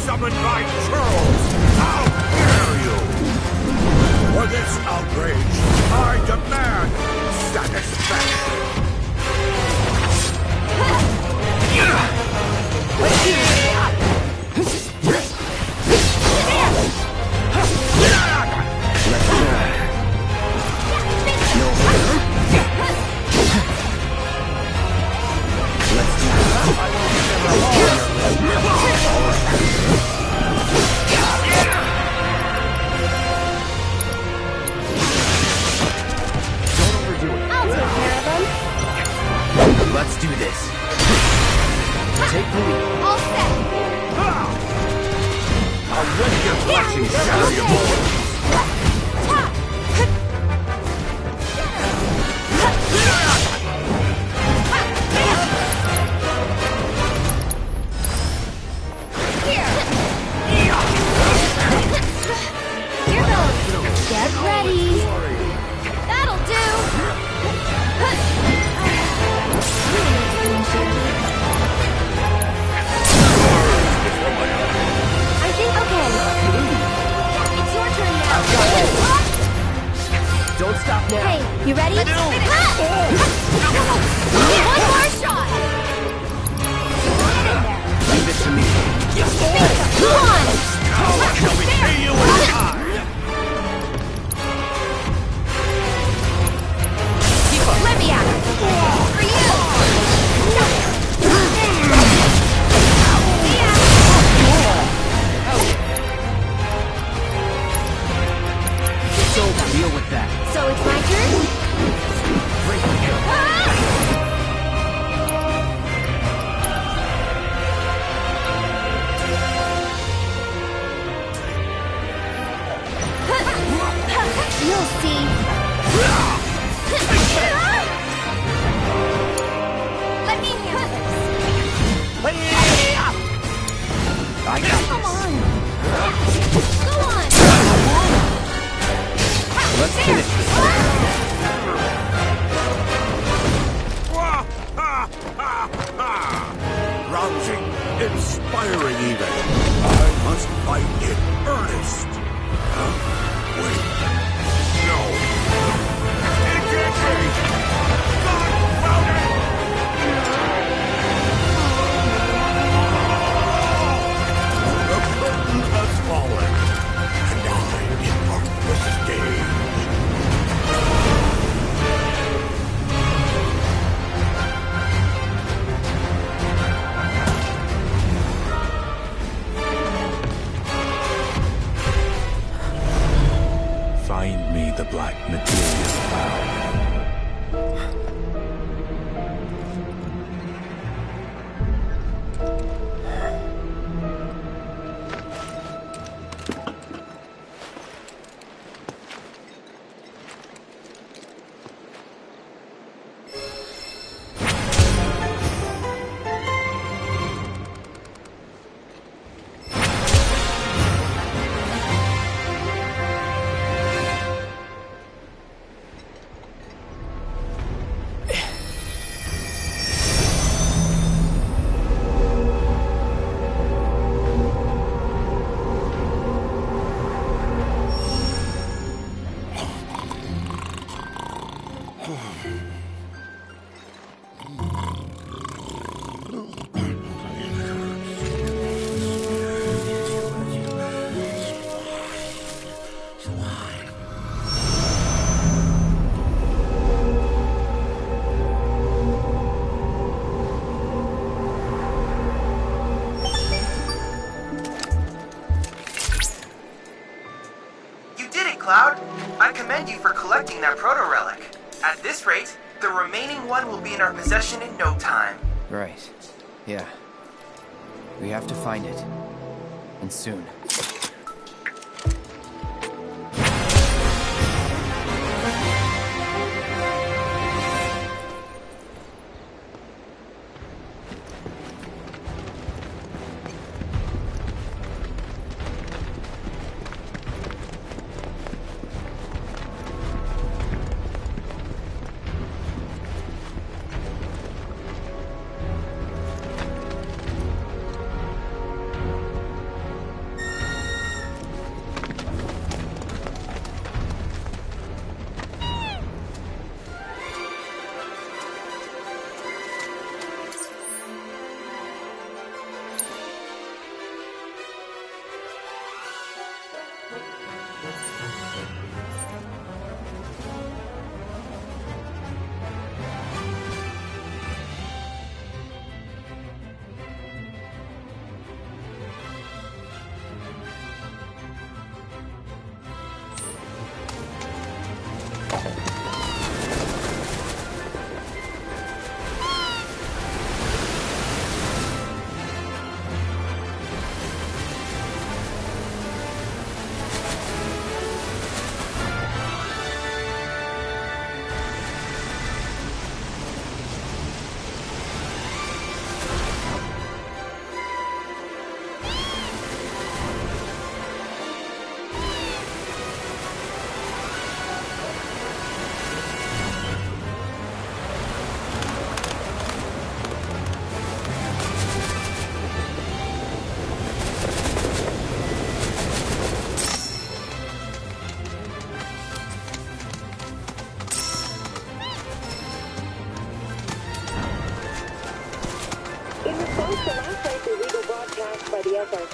Summoned by trolls! How dare you! For this outrage, I demand satisfaction! Watching shatter your bones. Get ready. That'll do. I think okay. It's your turn now. Don't stop now. Hey, you ready? One more shot. Leave it to me. Come on. Shall we pay you in time? Let me out. For you. So deal with that. So it's my turn? You'll see. Let me handle this. I got Come this. on. Go on. Let's finish this. Rousing, inspiring even. I must fight in earnest. Wait. No. Engaging! The curtain has fallen, and I depart the stage. Find me the black material cloud. Cloud. I commend you for collecting that proto-relic. At this rate, the remaining one will be in our possession in no time. Right. Yeah. We have to find it. And soon.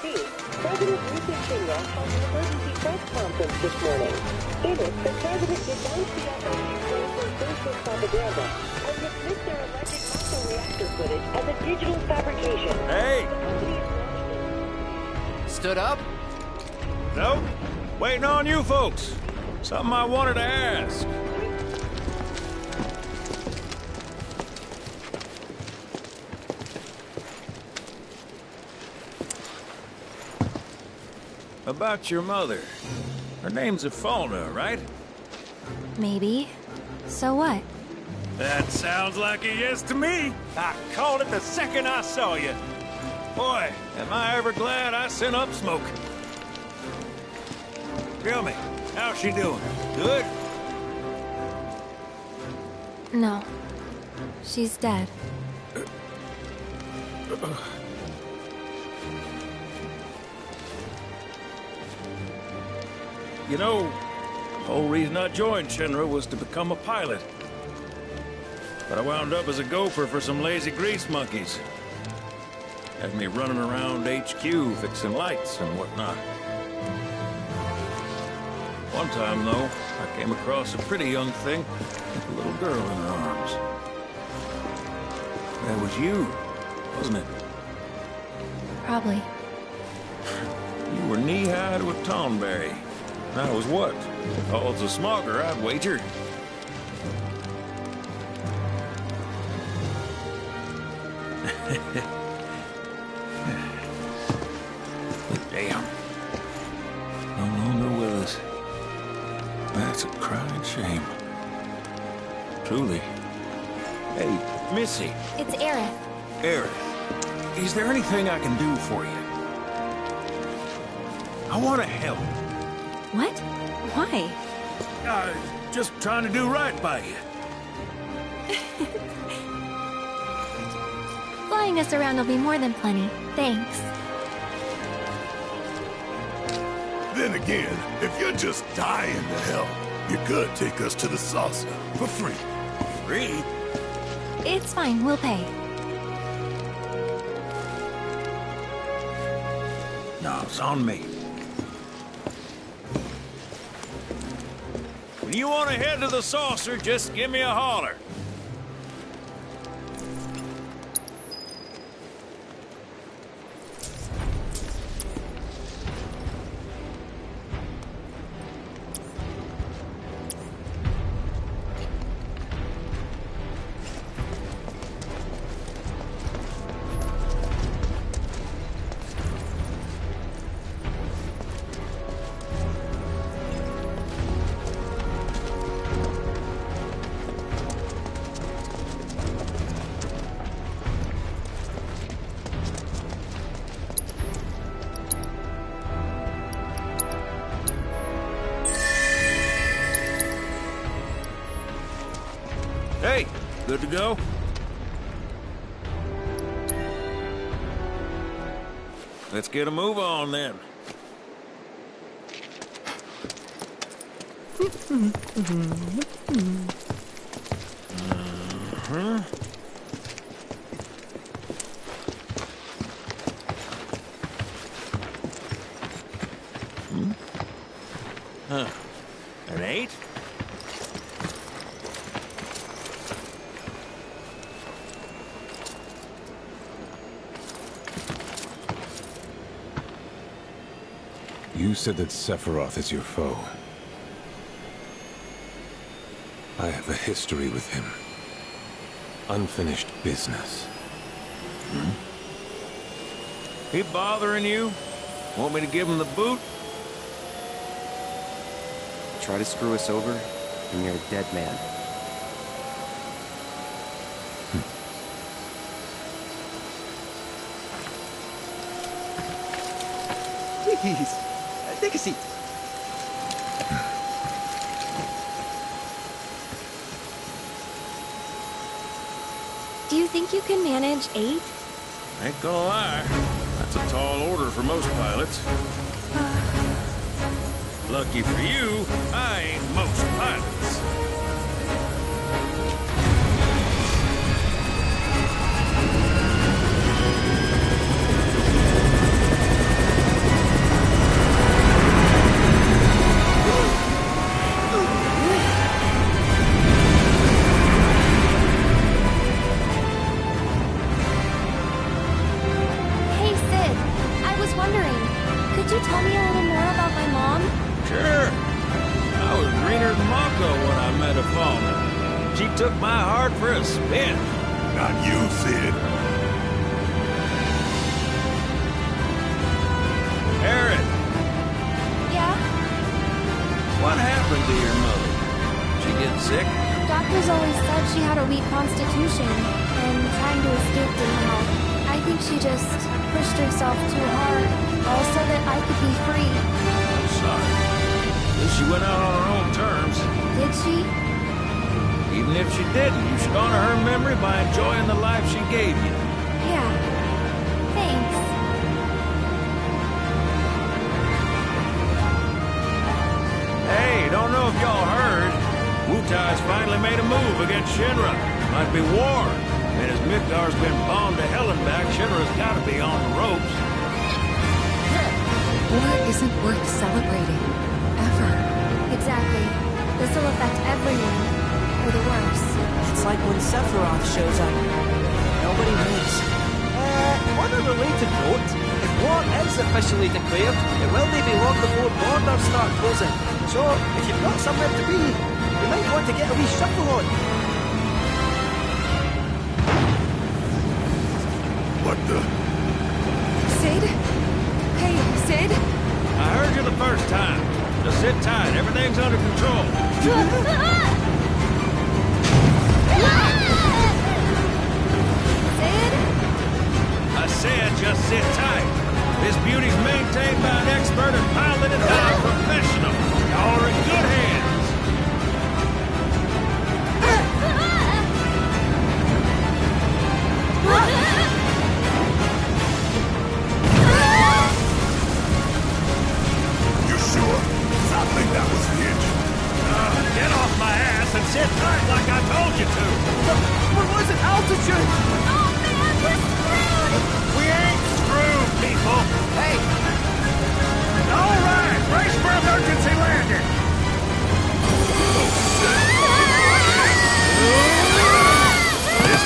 NBC, President Ruth Shinra held an emergency press conference this morning. In it, the president denounced the FOC's role for social propaganda and dismissed their alleged muscle reactor footage as a digital fabrication. Hey! Stood up? Nope. Waiting on you folks. Something I wanted to ask. About your mother. Her name's Ifalna, right? Maybe. So what? That sounds like a yes to me. I called it the second I saw you. Boy, am I ever glad I sent up Smoke. Tell me, how's she doing? Good? No. She's dead. You know, the whole reason I joined Shinra was to become a pilot. But I wound up as a gopher for some lazy grease monkeys. Had me running around HQ fixing lights and whatnot. One time, though, I came across a pretty young thing with a little girl in her arms. That was you, wasn't it? Probably. You were knee-high to a tonberry. And I was what? Called a smogger, I'd wager. Damn. No longer with us. That's a crying shame. Truly. Hey, Missy. It's Aerith. Aerith, is there anything I can do for you? I want to help. What? Why? Just trying to do right by you. Flying us around will be more than plenty. Thanks. Then again, if you're just dying to help, you could take us to the saucer for free. Free? It's fine, we'll pay. No, it's on me. When you want to head to the saucer, just give me a holler. Hey, good to go? Let's get a move on then. Huh. An 8? You said that Sephiroth is your foe. I have a history with him. Unfinished business. He bothering you? Want me to give him the boot? Try to screw us over, and you're a dead man. Please, take a seat. Do you think you can manage 8? Ain't gonna lie, that's a tall order for most pilots. Lucky for you, I ain't most pilots. tell me a little more about my mom? Sure. I was greener than Mako when I met a Fallen. She took my heart for a spin. Not you, Sid. Erin, Yeah? what happened to your mother? She get sick? Doctors always said she had a weak constitution, and trying to escape didn't help. I think she just pushed herself too hard, all so that I could be free. I'm sorry. At least she went out on her own terms. Did she? Even if she didn't, you should honor her memory by enjoying the life she gave you. Yeah. Thanks. Hey, don't know if y'all heard. Wutai's finally made a move against Shinra. Might be war. And as Mikdar's been bombed to hell and back, Shinra's gotta be on the ropes. War isn't worth celebrating. Ever. Exactly. This will affect everyone. For the worse. It's like when Sephiroth shows up. Nobody wins. On a related note, if war is officially declared, it will be long before borders start closing. So, if you've got somewhere to be, you might want to get a wee shuffle on. What the? Sid? Hey, Sid? I heard you the first time. Just sit tight. Everything's under control. Sid? I said just sit tight. This beauty's maintained by an expert and piloted by a professional. Y'all are in good hands. You sure? I think that was the engine. Get off my ass and sit tight like I told you to. What was it? Altitude! Oh man, we're screwed! We ain't screwed, people. Hey! All right, brace for emergency landing. This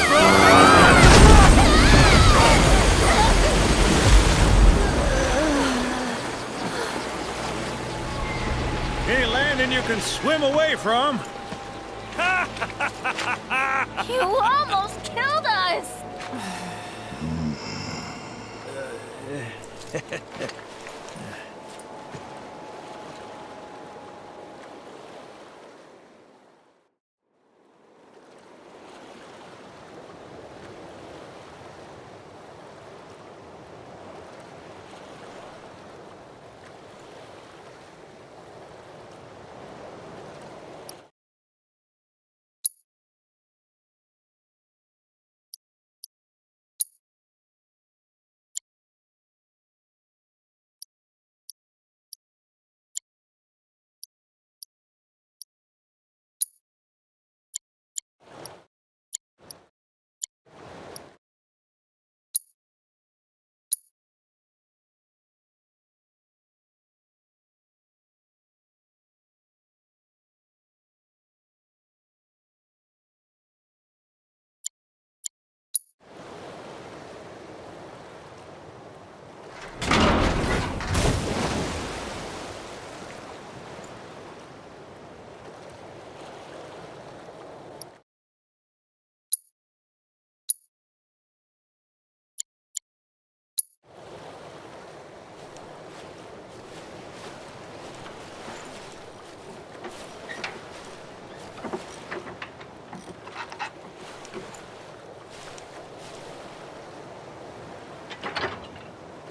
Any landing you can swim away from. You almost killed us!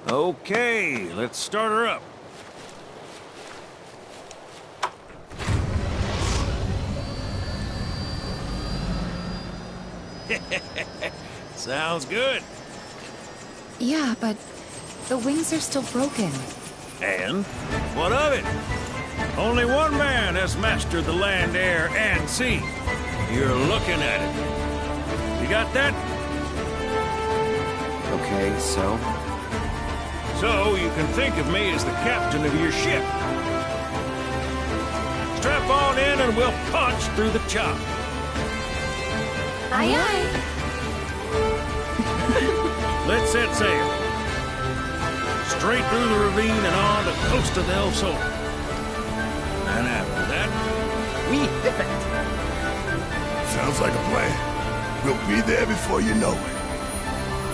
Okay, let's start her up. Sounds good. Yeah, but the wings are still broken. And what of it? Only one man has mastered the land, air, and sea. You're looking at it. You got that? Okay, so? So you can think of me as the captain of your ship. Strap on in and we'll punch through the chop. Aye, aye. Let's set sail. straight through the ravine and on to Costa del Sol. And after that, we hit it. Sounds like a plan. We'll be there before you know it.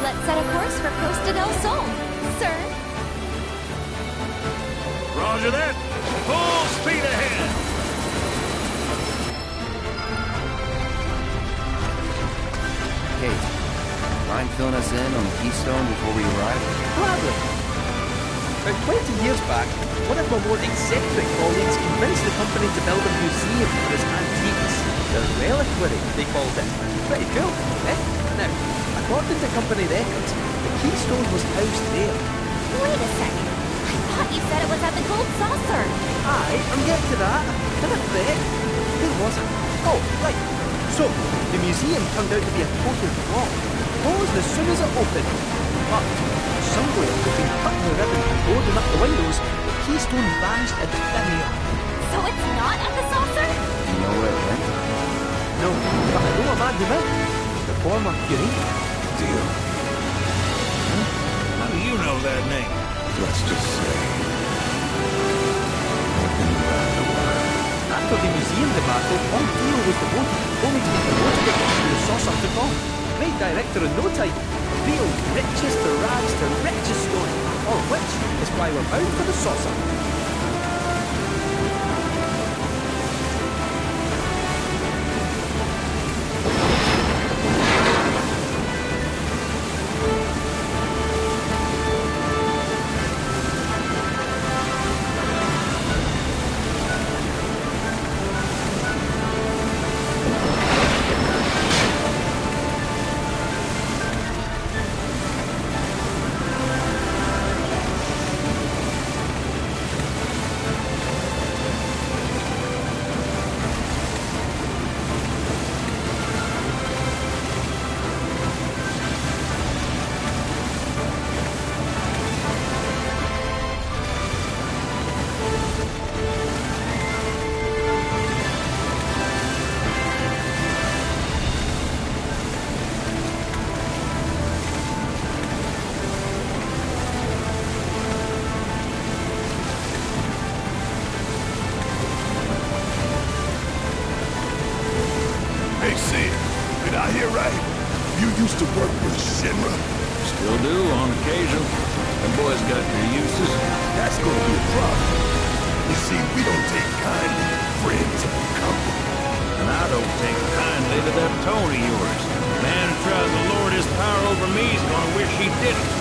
Let's set a course for Costa del Sol, sir. Roger that. Full speed ahead. Kate, mind filling us in on the Keystone before we arrive? Gladly. About 20 years back, one of my more eccentric colleagues convinced the company to build a museum for his antiques. The reliquary, they called it. Pretty cool, eh? Now, according to company records, the Keystone was housed there. Wait a second. I thought you said it was at the Gold Saucer. Aye, I'm getting to that. Can I bet? Where was it? Oh, right. So, the museum turned out to be a total flop. Closed as soon as it opened. But, somewhere between cutting the ribbon and boarding up the windows, the Keystone vanished into thin air. So it's not at the saucer? You know where it went? No, but I know a man who might. The former curator. Deal. How do you know that name? Let's just say... I've been around a while. After the museum debacle, all Theo was devoted, only to be promoted again to the saucer took off. Great director in no time. A real riches to rags to riches story. All of which is why we're bound for the saucer. Hey, Sid, did I hear right? You used to work with Shinra? Still do, on occasion. The boys got their uses. That's gonna be a problem. You see, we don't take kindly to friends of the company. And I don't take kindly to that tone of yours. Man who tries to lord his power over me is gonna wish he didn't.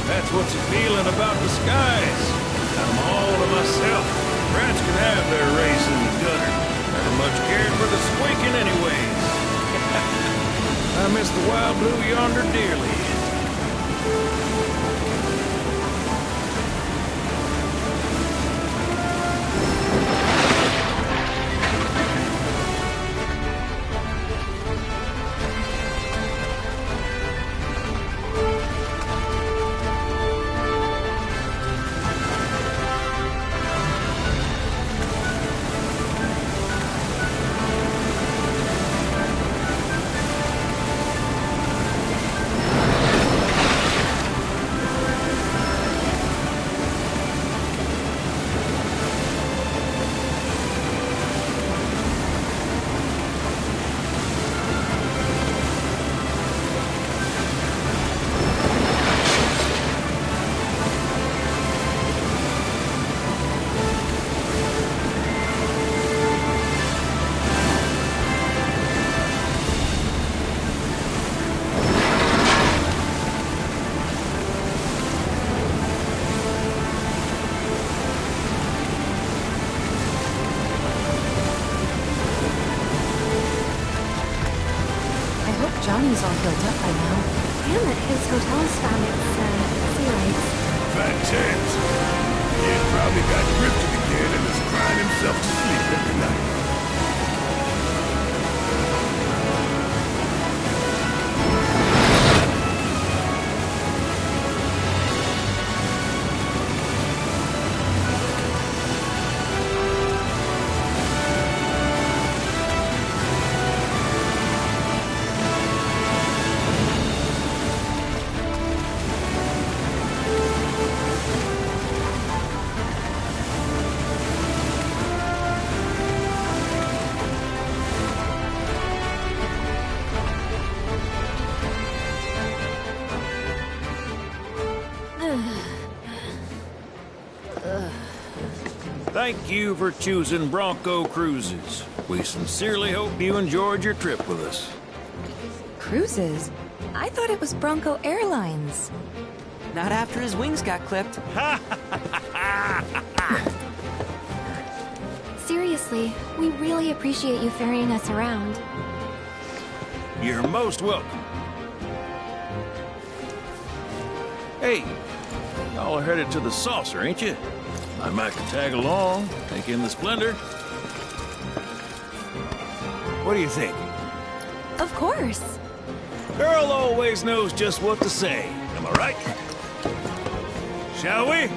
That's what's appealing about the skies. Got them all to myself. Rats can have their race in the gutter. Never much cared for the squeaking anyways. I miss the wild blue yonder dearly. Johnny's all built up by now. Damn it, his hotel's found its, sea legs. Fat chance. Kid probably got gripped again and is crying himself to sleep every night. Thank you for choosing Bronco Cruises. We sincerely hope you enjoyed your trip with us. Cruises? I thought it was Bronco Airlines. Not after his wings got clipped. Seriously, we really appreciate you ferrying us around. You're most welcome. Hey, y'all are headed to the saucer, ain't you? I might tag along, take in the splendor. What do you think? Of course. Girl always knows just what to say. Am I right? Shall we?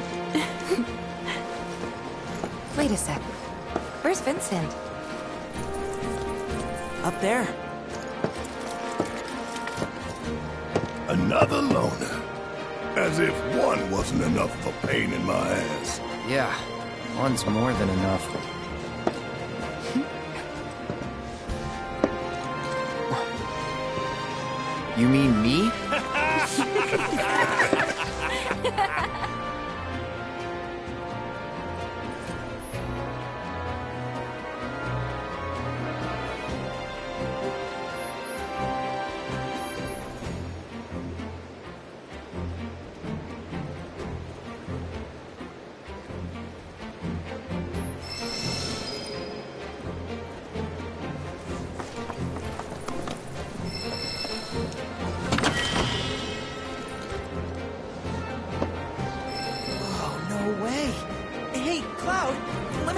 Wait a sec. Where's Vincent? Up there. Another loner. As if one wasn't enough of a pain in my ass. Yeah, one's more than enough. You mean me?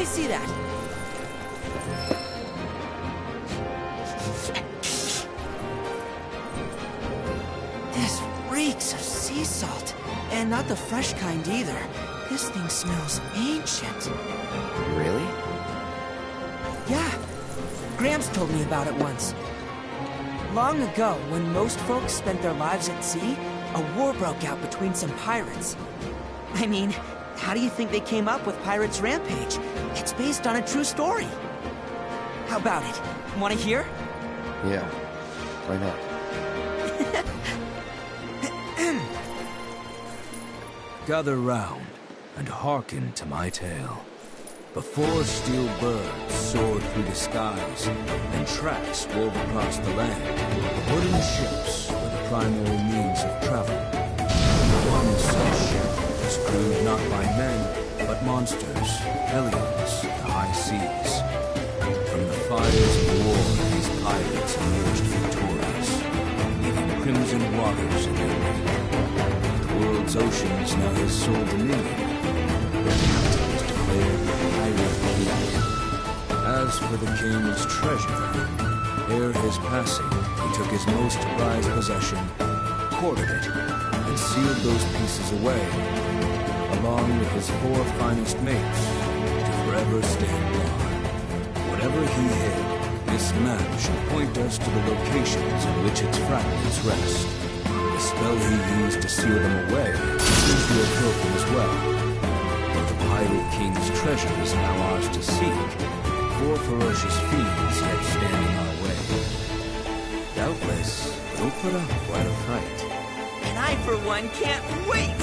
See that? This reeks of sea salt. And not the fresh kind either. This thing smells ancient. Really? Yeah. Gramps told me about it once. Long ago, when most folks spent their lives at sea, a war broke out between some pirates. I mean, how do you think they came up with Pirates Rampage? It's based on a true story. How about it? Want to hear? Yeah. Why not? Gather round and hearken to my tale. Before steel birds soared through the skies and tracks wove across the land, wooden ships were the primary means of travel. One such ship was crewed not by men, but monsters, aliens, the high seas. From the fires of war, these pirates emerged victorious, leaving crimson waters in their wake. The world's oceans now his sole dominion. Their captain is declared the Pirate King. As for the king's treasure, ere his passing, he took his most prized possession, hoarded it, and sealed those pieces away, along with his 4 finest mates, to forever stand guard. Whatever he hid, this map should point us to the locations in which its fragments rest. The spell he used to seal them away seems to have broken as well. But the Pirate King's treasure is now ours to seek. 4 ferocious fiends yet stand in our way. Doubtless, they'll put up quite a fight. And I, for one, can't wait!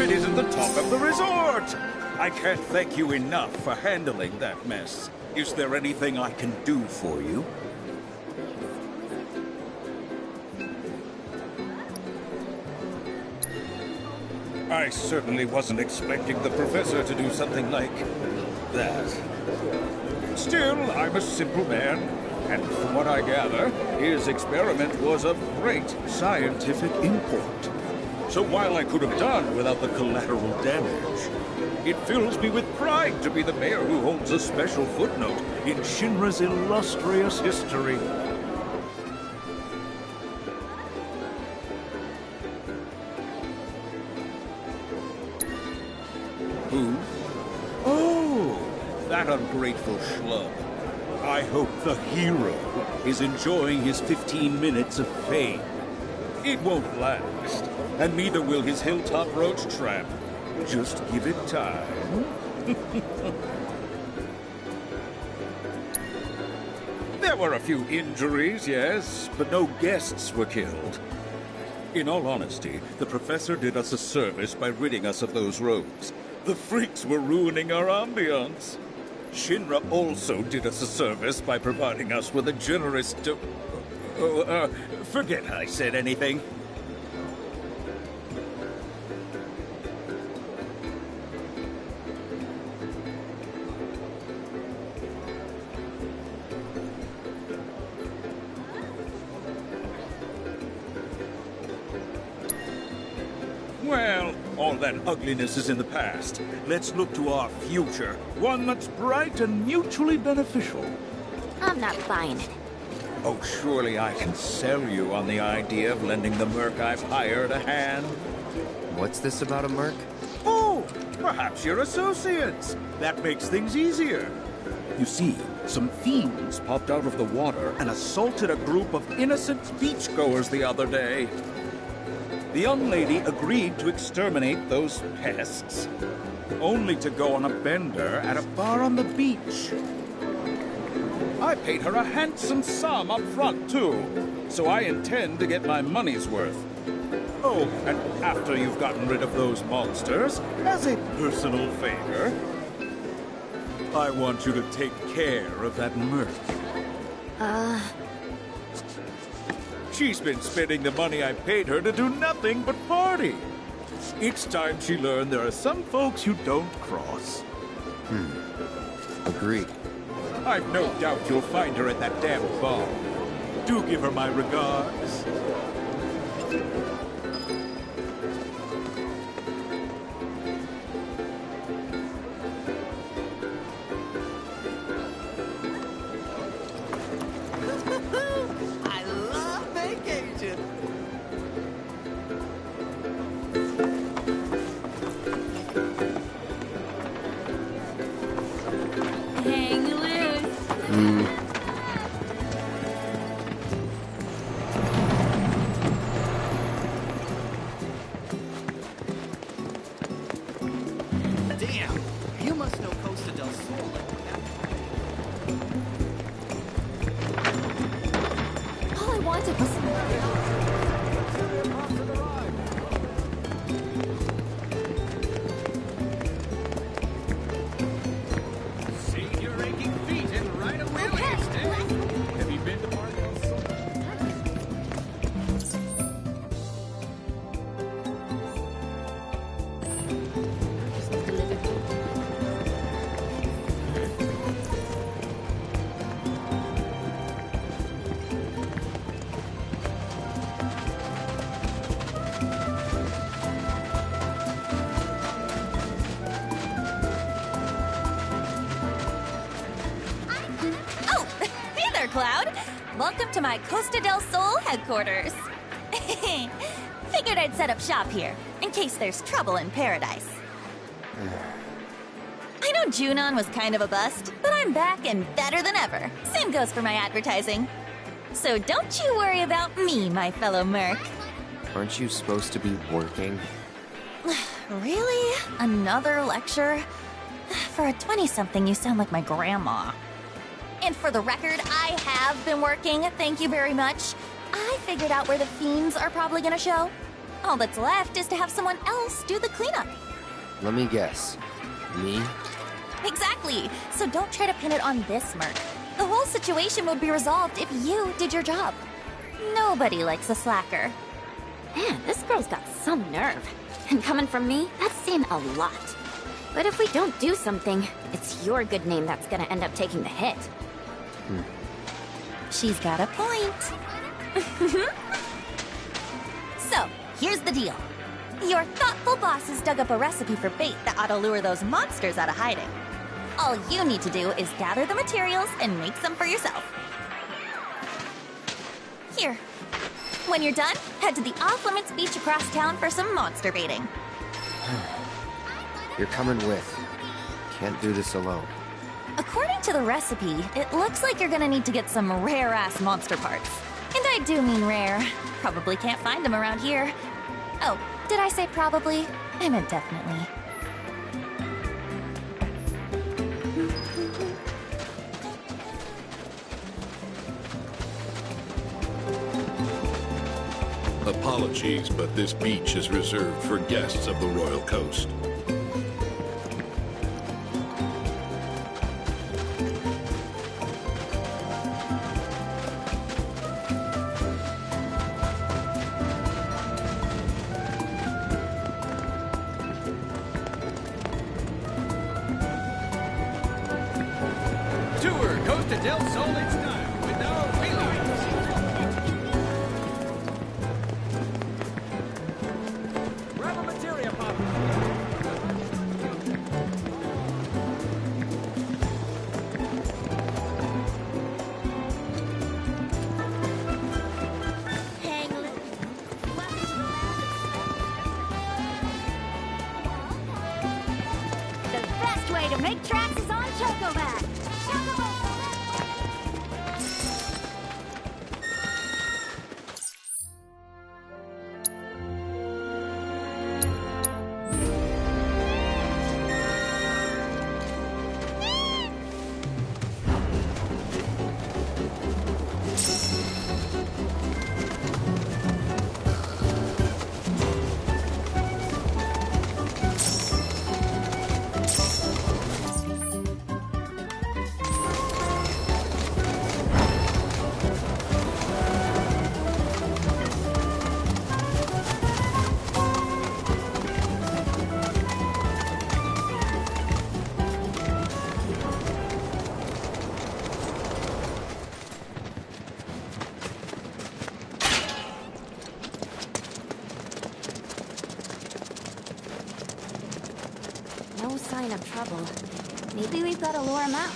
it isn't the top of the resort? I can't thank you enough for handling that mess. Is there anything I can do for you? I certainly wasn't expecting the professor to do something like that. Still, I'm a simple man, and from what I gather, his experiment was of great scientific import. So while I could have done without the collateral damage, it fills me with pride to be the mayor who holds a special footnote in Shinra's illustrious history. Who? Oh, that ungrateful schlub. I hope the hero is enjoying his 15 minutes of fame. It won't last, and neither will his hilltop roach trap. Just give it time. There were a few injuries, yes, but no guests were killed. In all honesty, the professor did us a service by ridding us of those rogues. The freaks were ruining our ambience. Shinra also did us a service by providing us with a generous forget I said anything. Well, all that ugliness is in the past. Let's look to our future. One that's bright and mutually beneficial. I'm not buying it. Oh, surely I can sell you on the idea of lending the merc I've hired a hand. What's this about a merc? Oh, perhaps you're associates. That makes things easier. You see, some fiends popped out of the water and assaulted a group of innocent beachgoers the other day. The young lady agreed to exterminate those pests, only to go on a bender at a bar on the beach. I paid her a handsome sum up front, too, so I intend to get my money's worth. Oh, and after you've gotten rid of those monsters, as a personal favor, I want you to take care of that merc. She's been spending the money I paid her to do nothing but party. It's time she learned there are some folks you don't cross. Agreed. I've no doubt you'll find her at that damn bar. Do give her my regards. I love vacation. Hang loose. Damn, you must know Costa del Sol. All I wanted was Save your aching feet and ride a wheelie instead. Have you been to Mar del Sol? Oh, hey there, Cloud. Welcome to my Costa del Sol headquarters. Figured I'd set up shop here, in case there's trouble in paradise. I know Junon was kind of a bust, but I'm back and better than ever. Same goes for my advertising. So don't you worry about me, my fellow merc. Aren't you supposed to be working? Really? Another lecture? For a 20-something, you sound like my grandma. And for the record, I have been working, thank you very much. I figured out where the fiends are probably gonna show. All that's left is to have someone else do the cleanup. Let me guess. Me? Exactly. So don't try to pin it on this merc. The whole situation would be resolved if you did your job. Nobody likes a slacker. Man, this girl's got some nerve. And coming from me, that's saying a lot. But if we don't do something, it's your good name that's gonna end up taking the hit. She's got a point. So, here's the deal. Your thoughtful bosses dug up a recipe for bait that ought to lure those monsters out of hiding. All you need to do is gather the materials and make some for yourself. Here. When you're done, head to the off-limits beach across town for some monster baiting. You're coming with. Can't do this alone. According to the recipe, it looks like you're gonna need to get some rare-ass monster parts. And I do mean rare. Probably can't find them around here. Oh, did I say probably? I meant definitely. Apologies, but this beach is reserved for guests of the Royal Coast. Tour Costa del Sol in style with our feelings. Grab a materia pop. The best way to make tracks is on Chocoback. No sign of trouble. Maybe we've got to lure him out.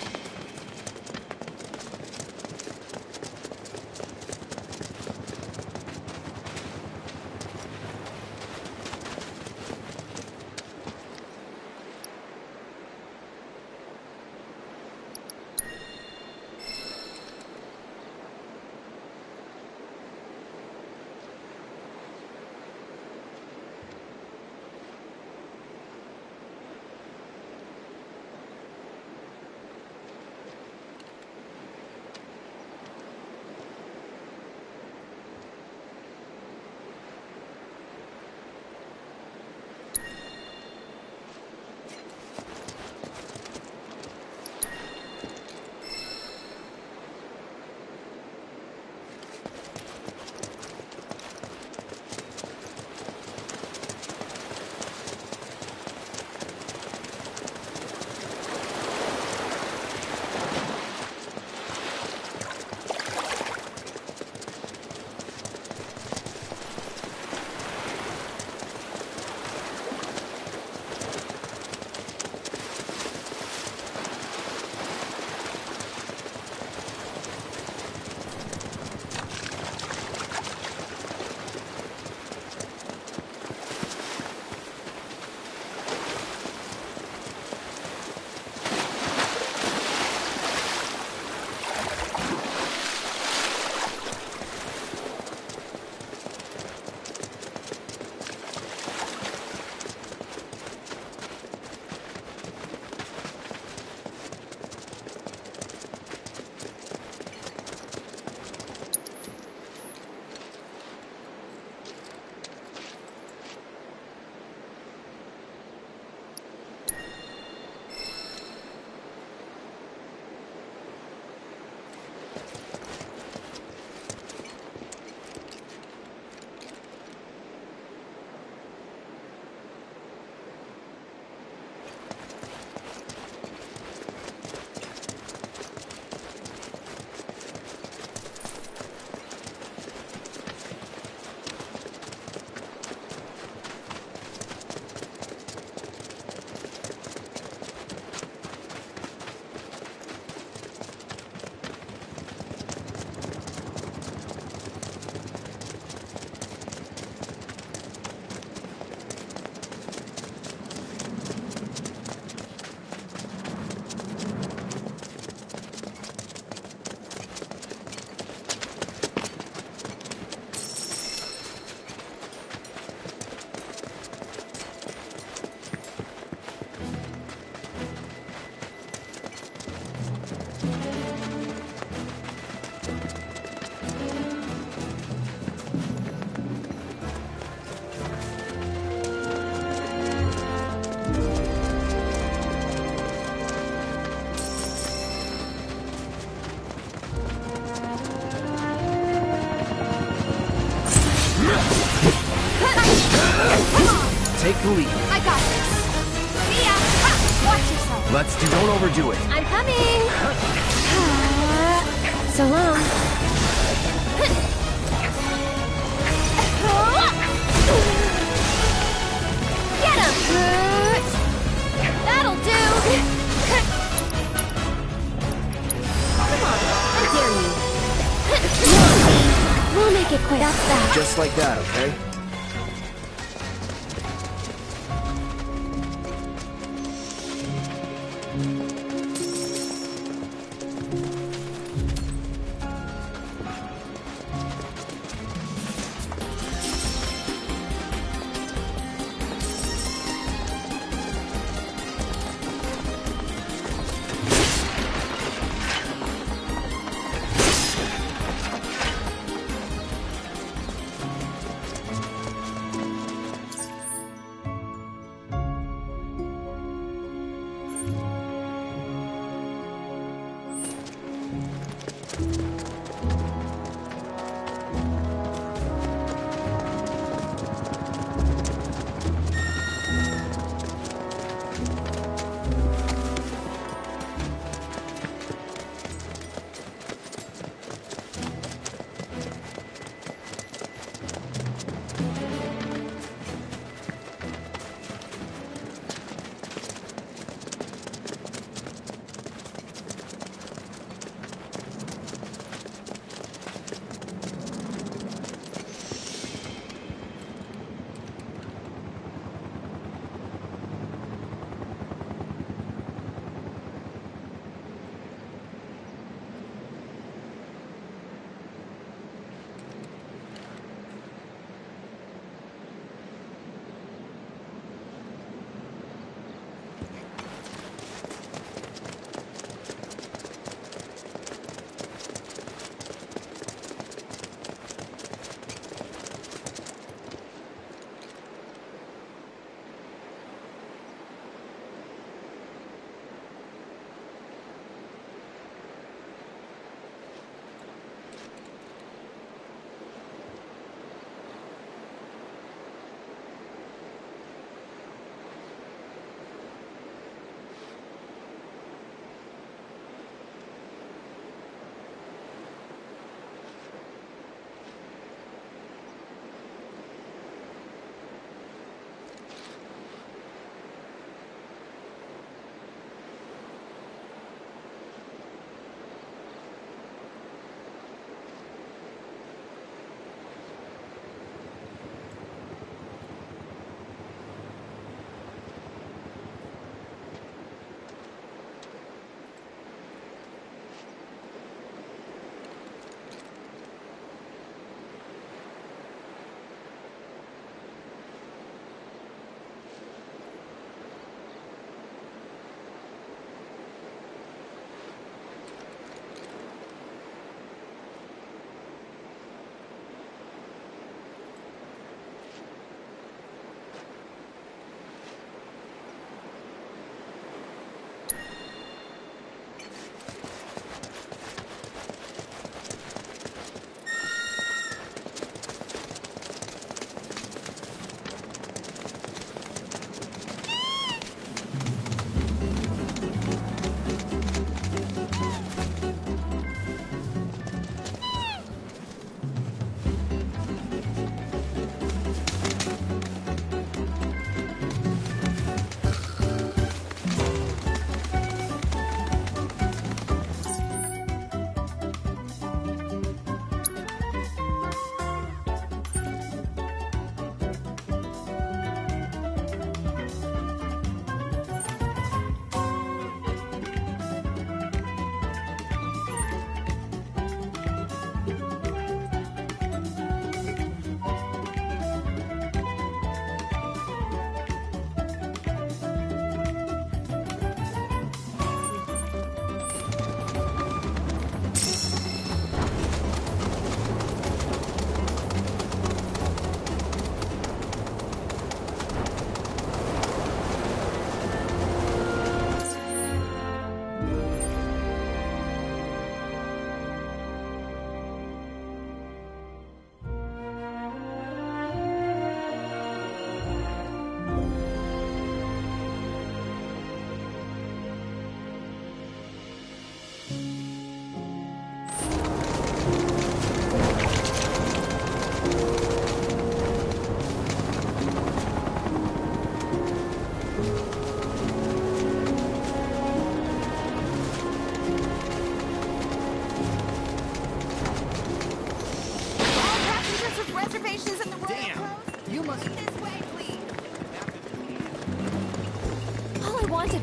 believe. I got this. See ya! Ha! Watch yourself. Don't overdo it. I'm coming! So long. Get him! That'll do! Come on, I dare you. We'll make it quick. That's that. Just like that, okay?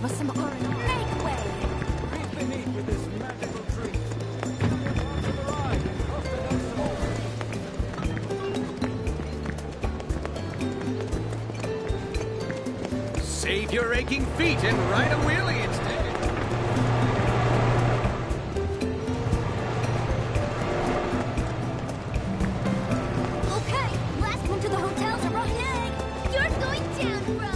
with some R&R. Make way! Breathe beneath with this magical treat. On to the ride and hope to know some more. Save your aching feet and ride a wheelie instead. Okay, last one to the hotel's a rotten egg. You're going down, bro.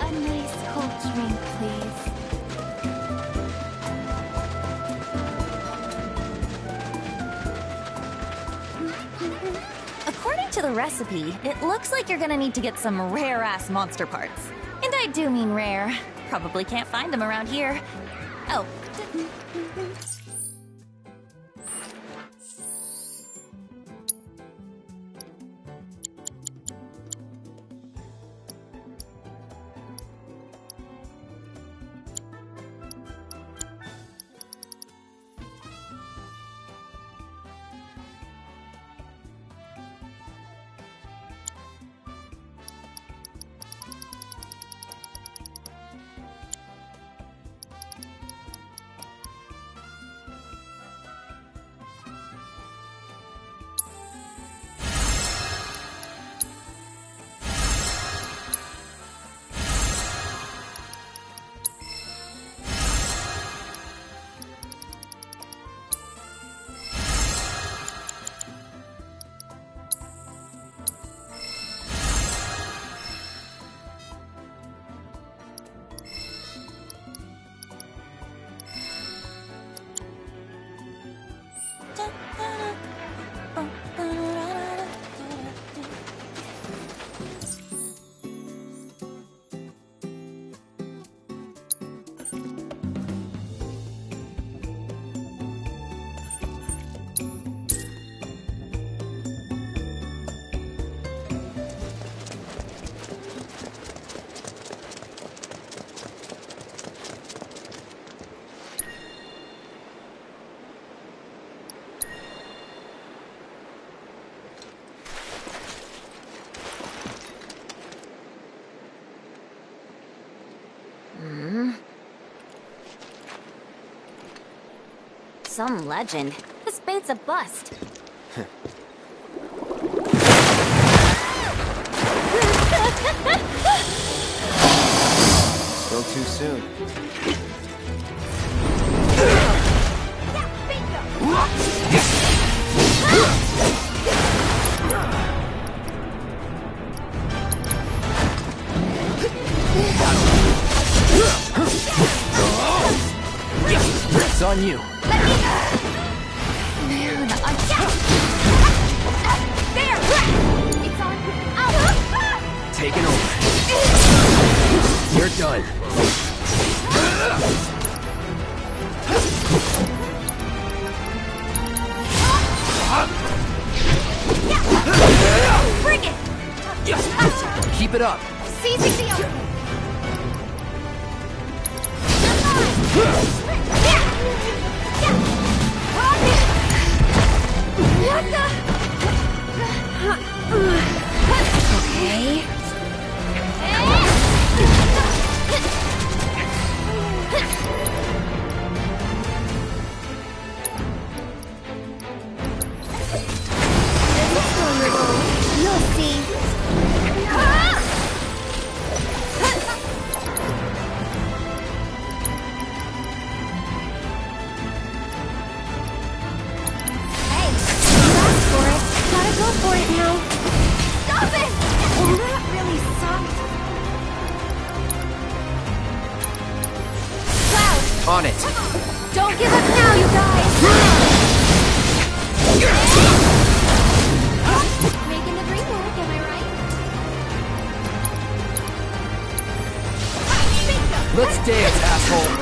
A nice cold drink, please. According to the recipe, it looks like you're gonna need to get some rare-ass monster parts. And I do mean rare. Probably can't find them around here. Oh. Some legend. This bait's a bust. Still too soon. It's on you. Man, there! It's on. Taking over. You're done. Bring it! Keep it up. Seizing the opening. What the? Okay. You'll see. Go for it now. Stop it! Well, that really sucked. Cloud! On it. Don't give up now, you guys! Making the dream work, am I right? Let's dance, asshole.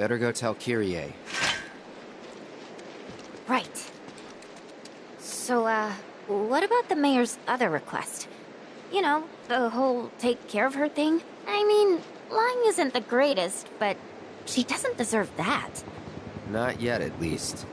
Better go tell Kyrie. Right. So, what about the mayor's other request? You know, the whole take care of her thing? I mean, lying isn't the greatest, but she doesn't deserve that. Not yet, at least.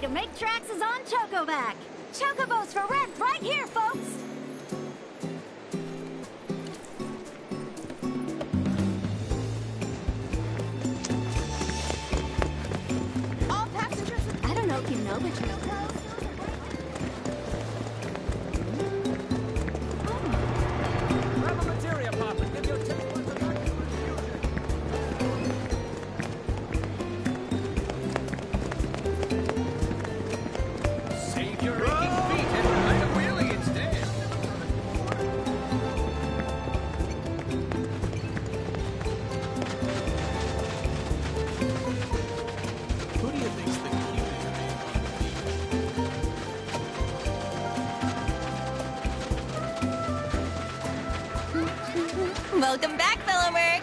To make tracks is on Chocoback. Chocobos for rent right here, folks! All passengers... I don't know if you know, but you know... Grab a materia pop and give your taste buds a nice your aching feet and ride a wheelie instead. Who do you think's the cutest? Welcome back, fellow Merc!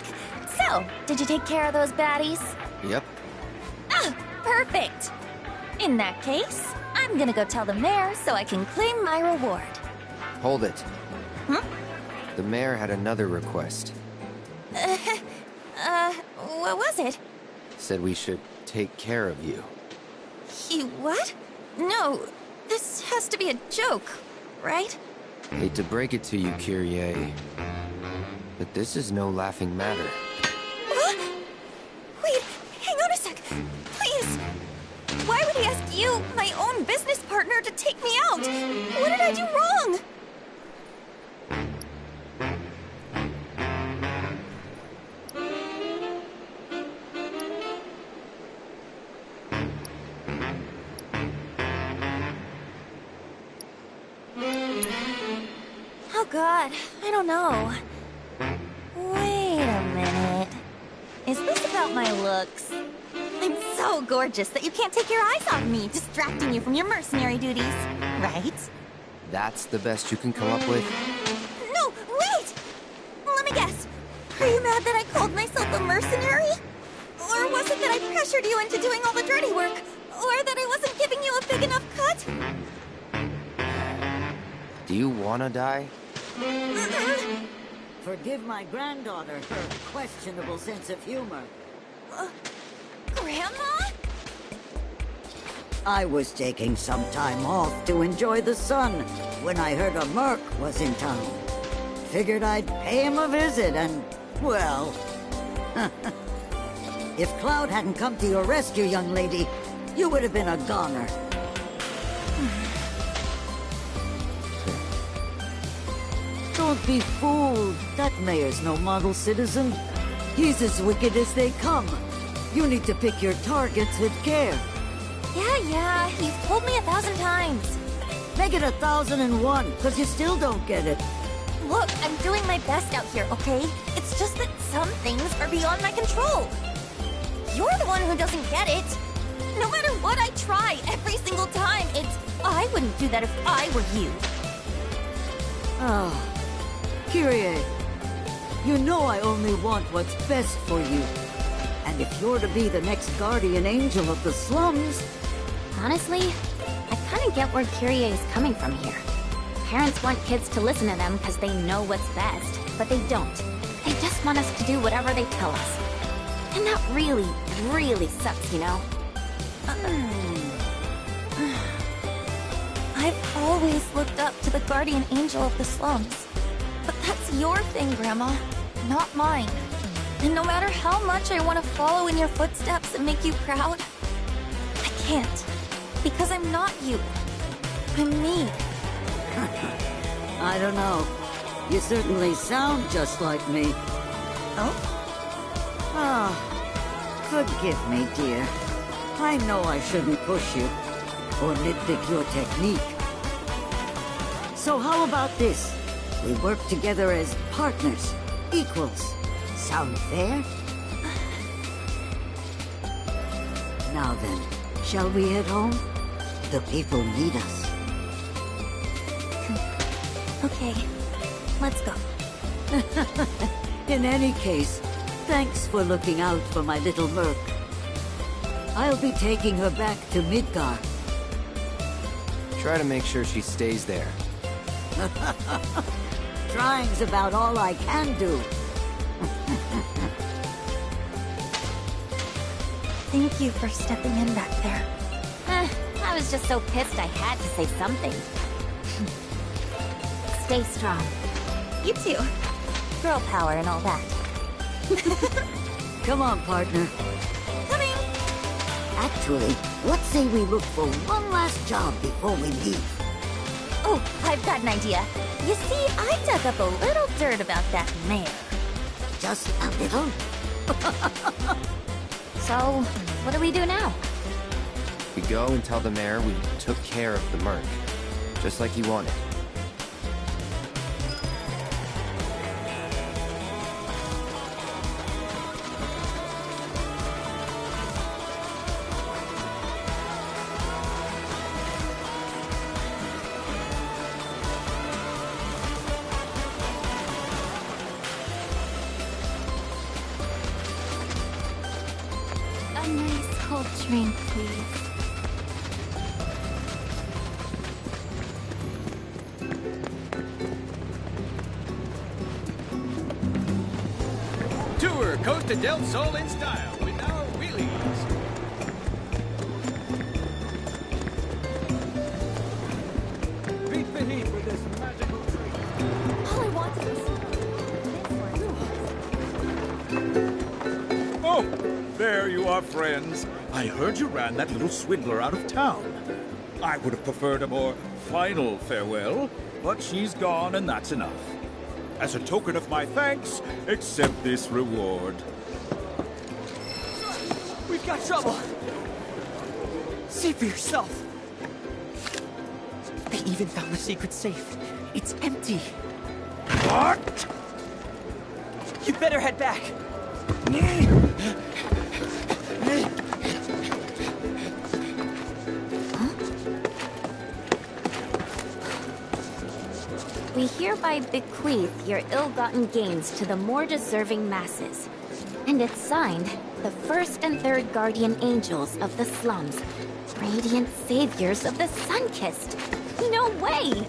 So, did you take care of those baddies? Yep. Ah, perfect! In that case, I'm gonna go tell the mayor so I can claim my reward. Hold it. Hmm? The mayor had another request. What was it? Said we should take care of you. He what? No, this has to be a joke, right? Hate to break it to you, Kyrie, but this is no laughing matter. What? Wait, hang on a sec. Please. Why would he ask you, my own business partner, to take me out? What did I do wrong? Oh God, I don't know. Wait a minute. Is this about my looks? I'm so gorgeous that you can't take your eyes off me, distracting you from your mercenary duties, right? That's the best you can come up with? No, wait! Let me guess. Are you mad that I called myself a mercenary? Or was it that I pressured you into doing all the dirty work? Or that I wasn't giving you a big enough cut? Do you wanna die? Forgive my granddaughter her questionable sense of humor. Grandma? I was taking some time off to enjoy the sun when I heard a merc was in town. Figured I'd pay him a visit and, well... If Cloud hadn't come to your rescue, young lady, you would have been a goner. Don't be fooled. That mayor's no model citizen. He's as wicked as they come. You need to pick your targets with care. Yeah, you've told me 1,000 times. Make it 1,001, because you still don't get it. Look, I'm doing my best out here, okay? It's just that some things are beyond my control. You're the one who doesn't get it. No matter what I try, every single time, I wouldn't do that if I were you. Ah, Kyrie, You know I only want what's best for you. And if you're to be the next guardian angel of the slums... Honestly, I kind of get where Kyrie is coming from here. Parents want kids to listen to them because they know what's best, but they don't. They just want us to do whatever they tell us. And that really, really sucks, you know? I've always looked up to the guardian angel of the slums. But that's your thing, Grandma, not mine. And no matter how much I want to follow in your footsteps and make you proud, I can't. Because I'm not you. I'm me. I don't know. You certainly sound just like me. Oh? Ah, forgive me, dear. I know I shouldn't push you, or nitpick your technique. So how about this? We work together as partners, equals. Sound fair? Now then, shall we head home? The people need us. Okay, let's go. In any case, thanks for looking out for my little merc. I'll be taking her back to Midgar. Try to make sure she stays there. Trying's about all I can do. Thank you for stepping in back there. I was just so pissed I had to say something. Stay strong. You too. Girl power and all that. Come on, partner. Coming! Actually, let's say we look for one last job before we leave. Oh, I've got an idea. You see, I dug up a little dirt about that mayor. Just a little? So, what do we do now? We go and tell the mayor we took care of the merc, just like he wanted. A nice cold drink, please. Tour Costa del Sol in style with our wheelies. Beat the heat with this magical treat. All I wanted was... Oh, there you are, friends. I heard you ran that little swindler out of town. I would have preferred a more final farewell, but she's gone and that's enough. As a token of my thanks, accept this reward. We've got trouble. See for yourself. They even found the secret safe. It's empty. What? You better head back. We hereby bequeath your ill-gotten gains to the more deserving masses. And it's signed, the first and third guardian angels of the slums, radiant saviors of the sun-kissed. No way!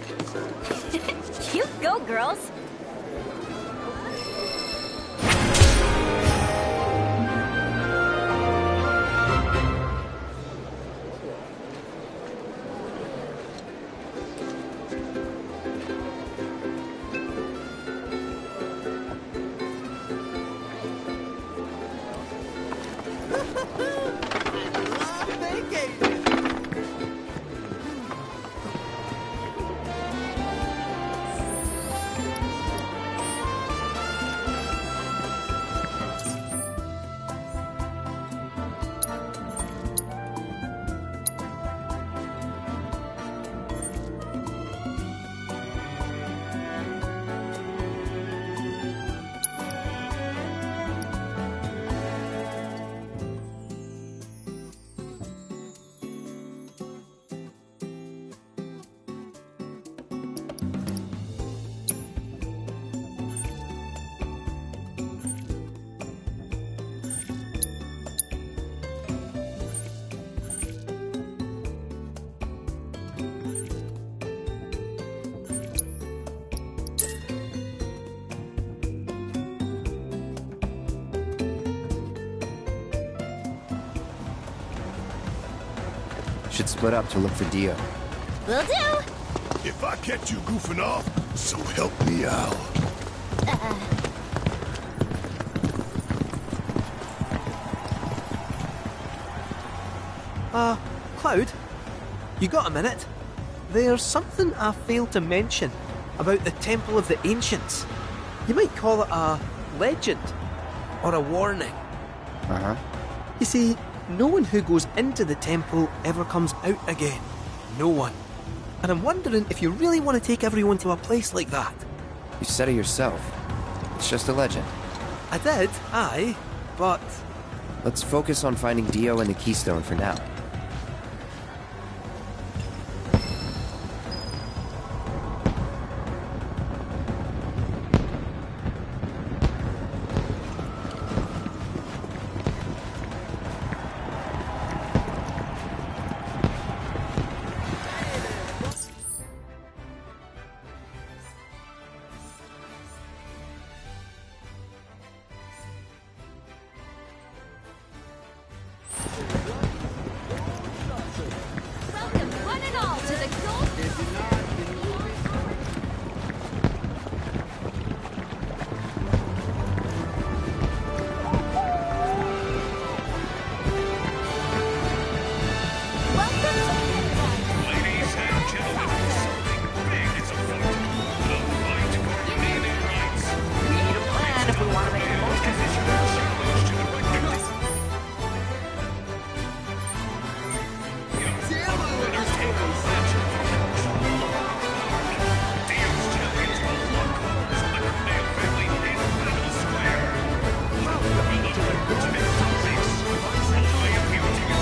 You go, girls! Should split up to look for Dio. Will do. If I catch you goofing off, so help me out. Cloud? You got a minute? There's something I failed to mention about the Temple of the Ancients. You might call it a legend or a warning. Uh-huh. You see, no one who goes into the temple ever comes out again. No one. And I'm wondering if you really want to take everyone to a place like that. You said it yourself. It's just a legend. I did, aye, but... Let's focus on finding Dio and the Keystone for now. Welcome, one and all, to the Gold... Ladies and gentlemen, something big is afoot. The fight for naming rights. We need a plan if we want to make the most of this challenge to the record. Winner's table match. Dio's champions will lock horns on the Cornell family in Final Square. How will the ultimate top six? I appeal to you.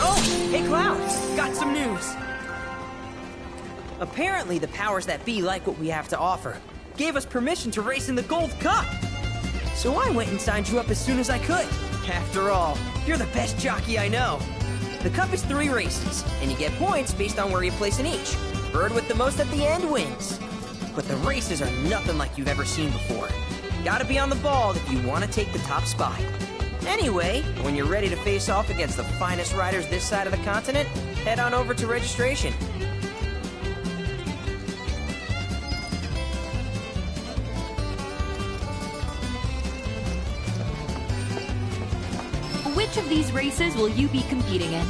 Oh, hey Cloud, got some news. Apparently the powers that be like what we have to offer. Gave us permission to race in the Gold Cup. So I went and signed you up as soon as I could. After all, you're the best jockey I know. The Cup is 3 races, and you get points based on where you place in each. Bird with the most at the end wins. But the races are nothing like you've ever seen before. Gotta be on the ball if you want to take the top spot. Anyway, when you're ready to face off against the finest riders this side of the continent, head on over to registration. Which of these races will you be competing in?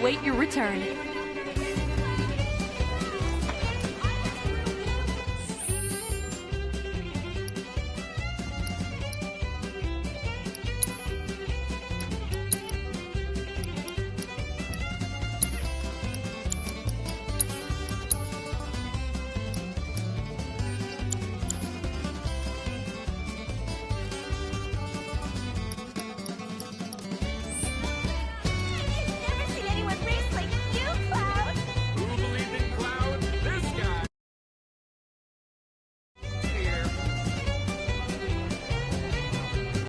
await your return.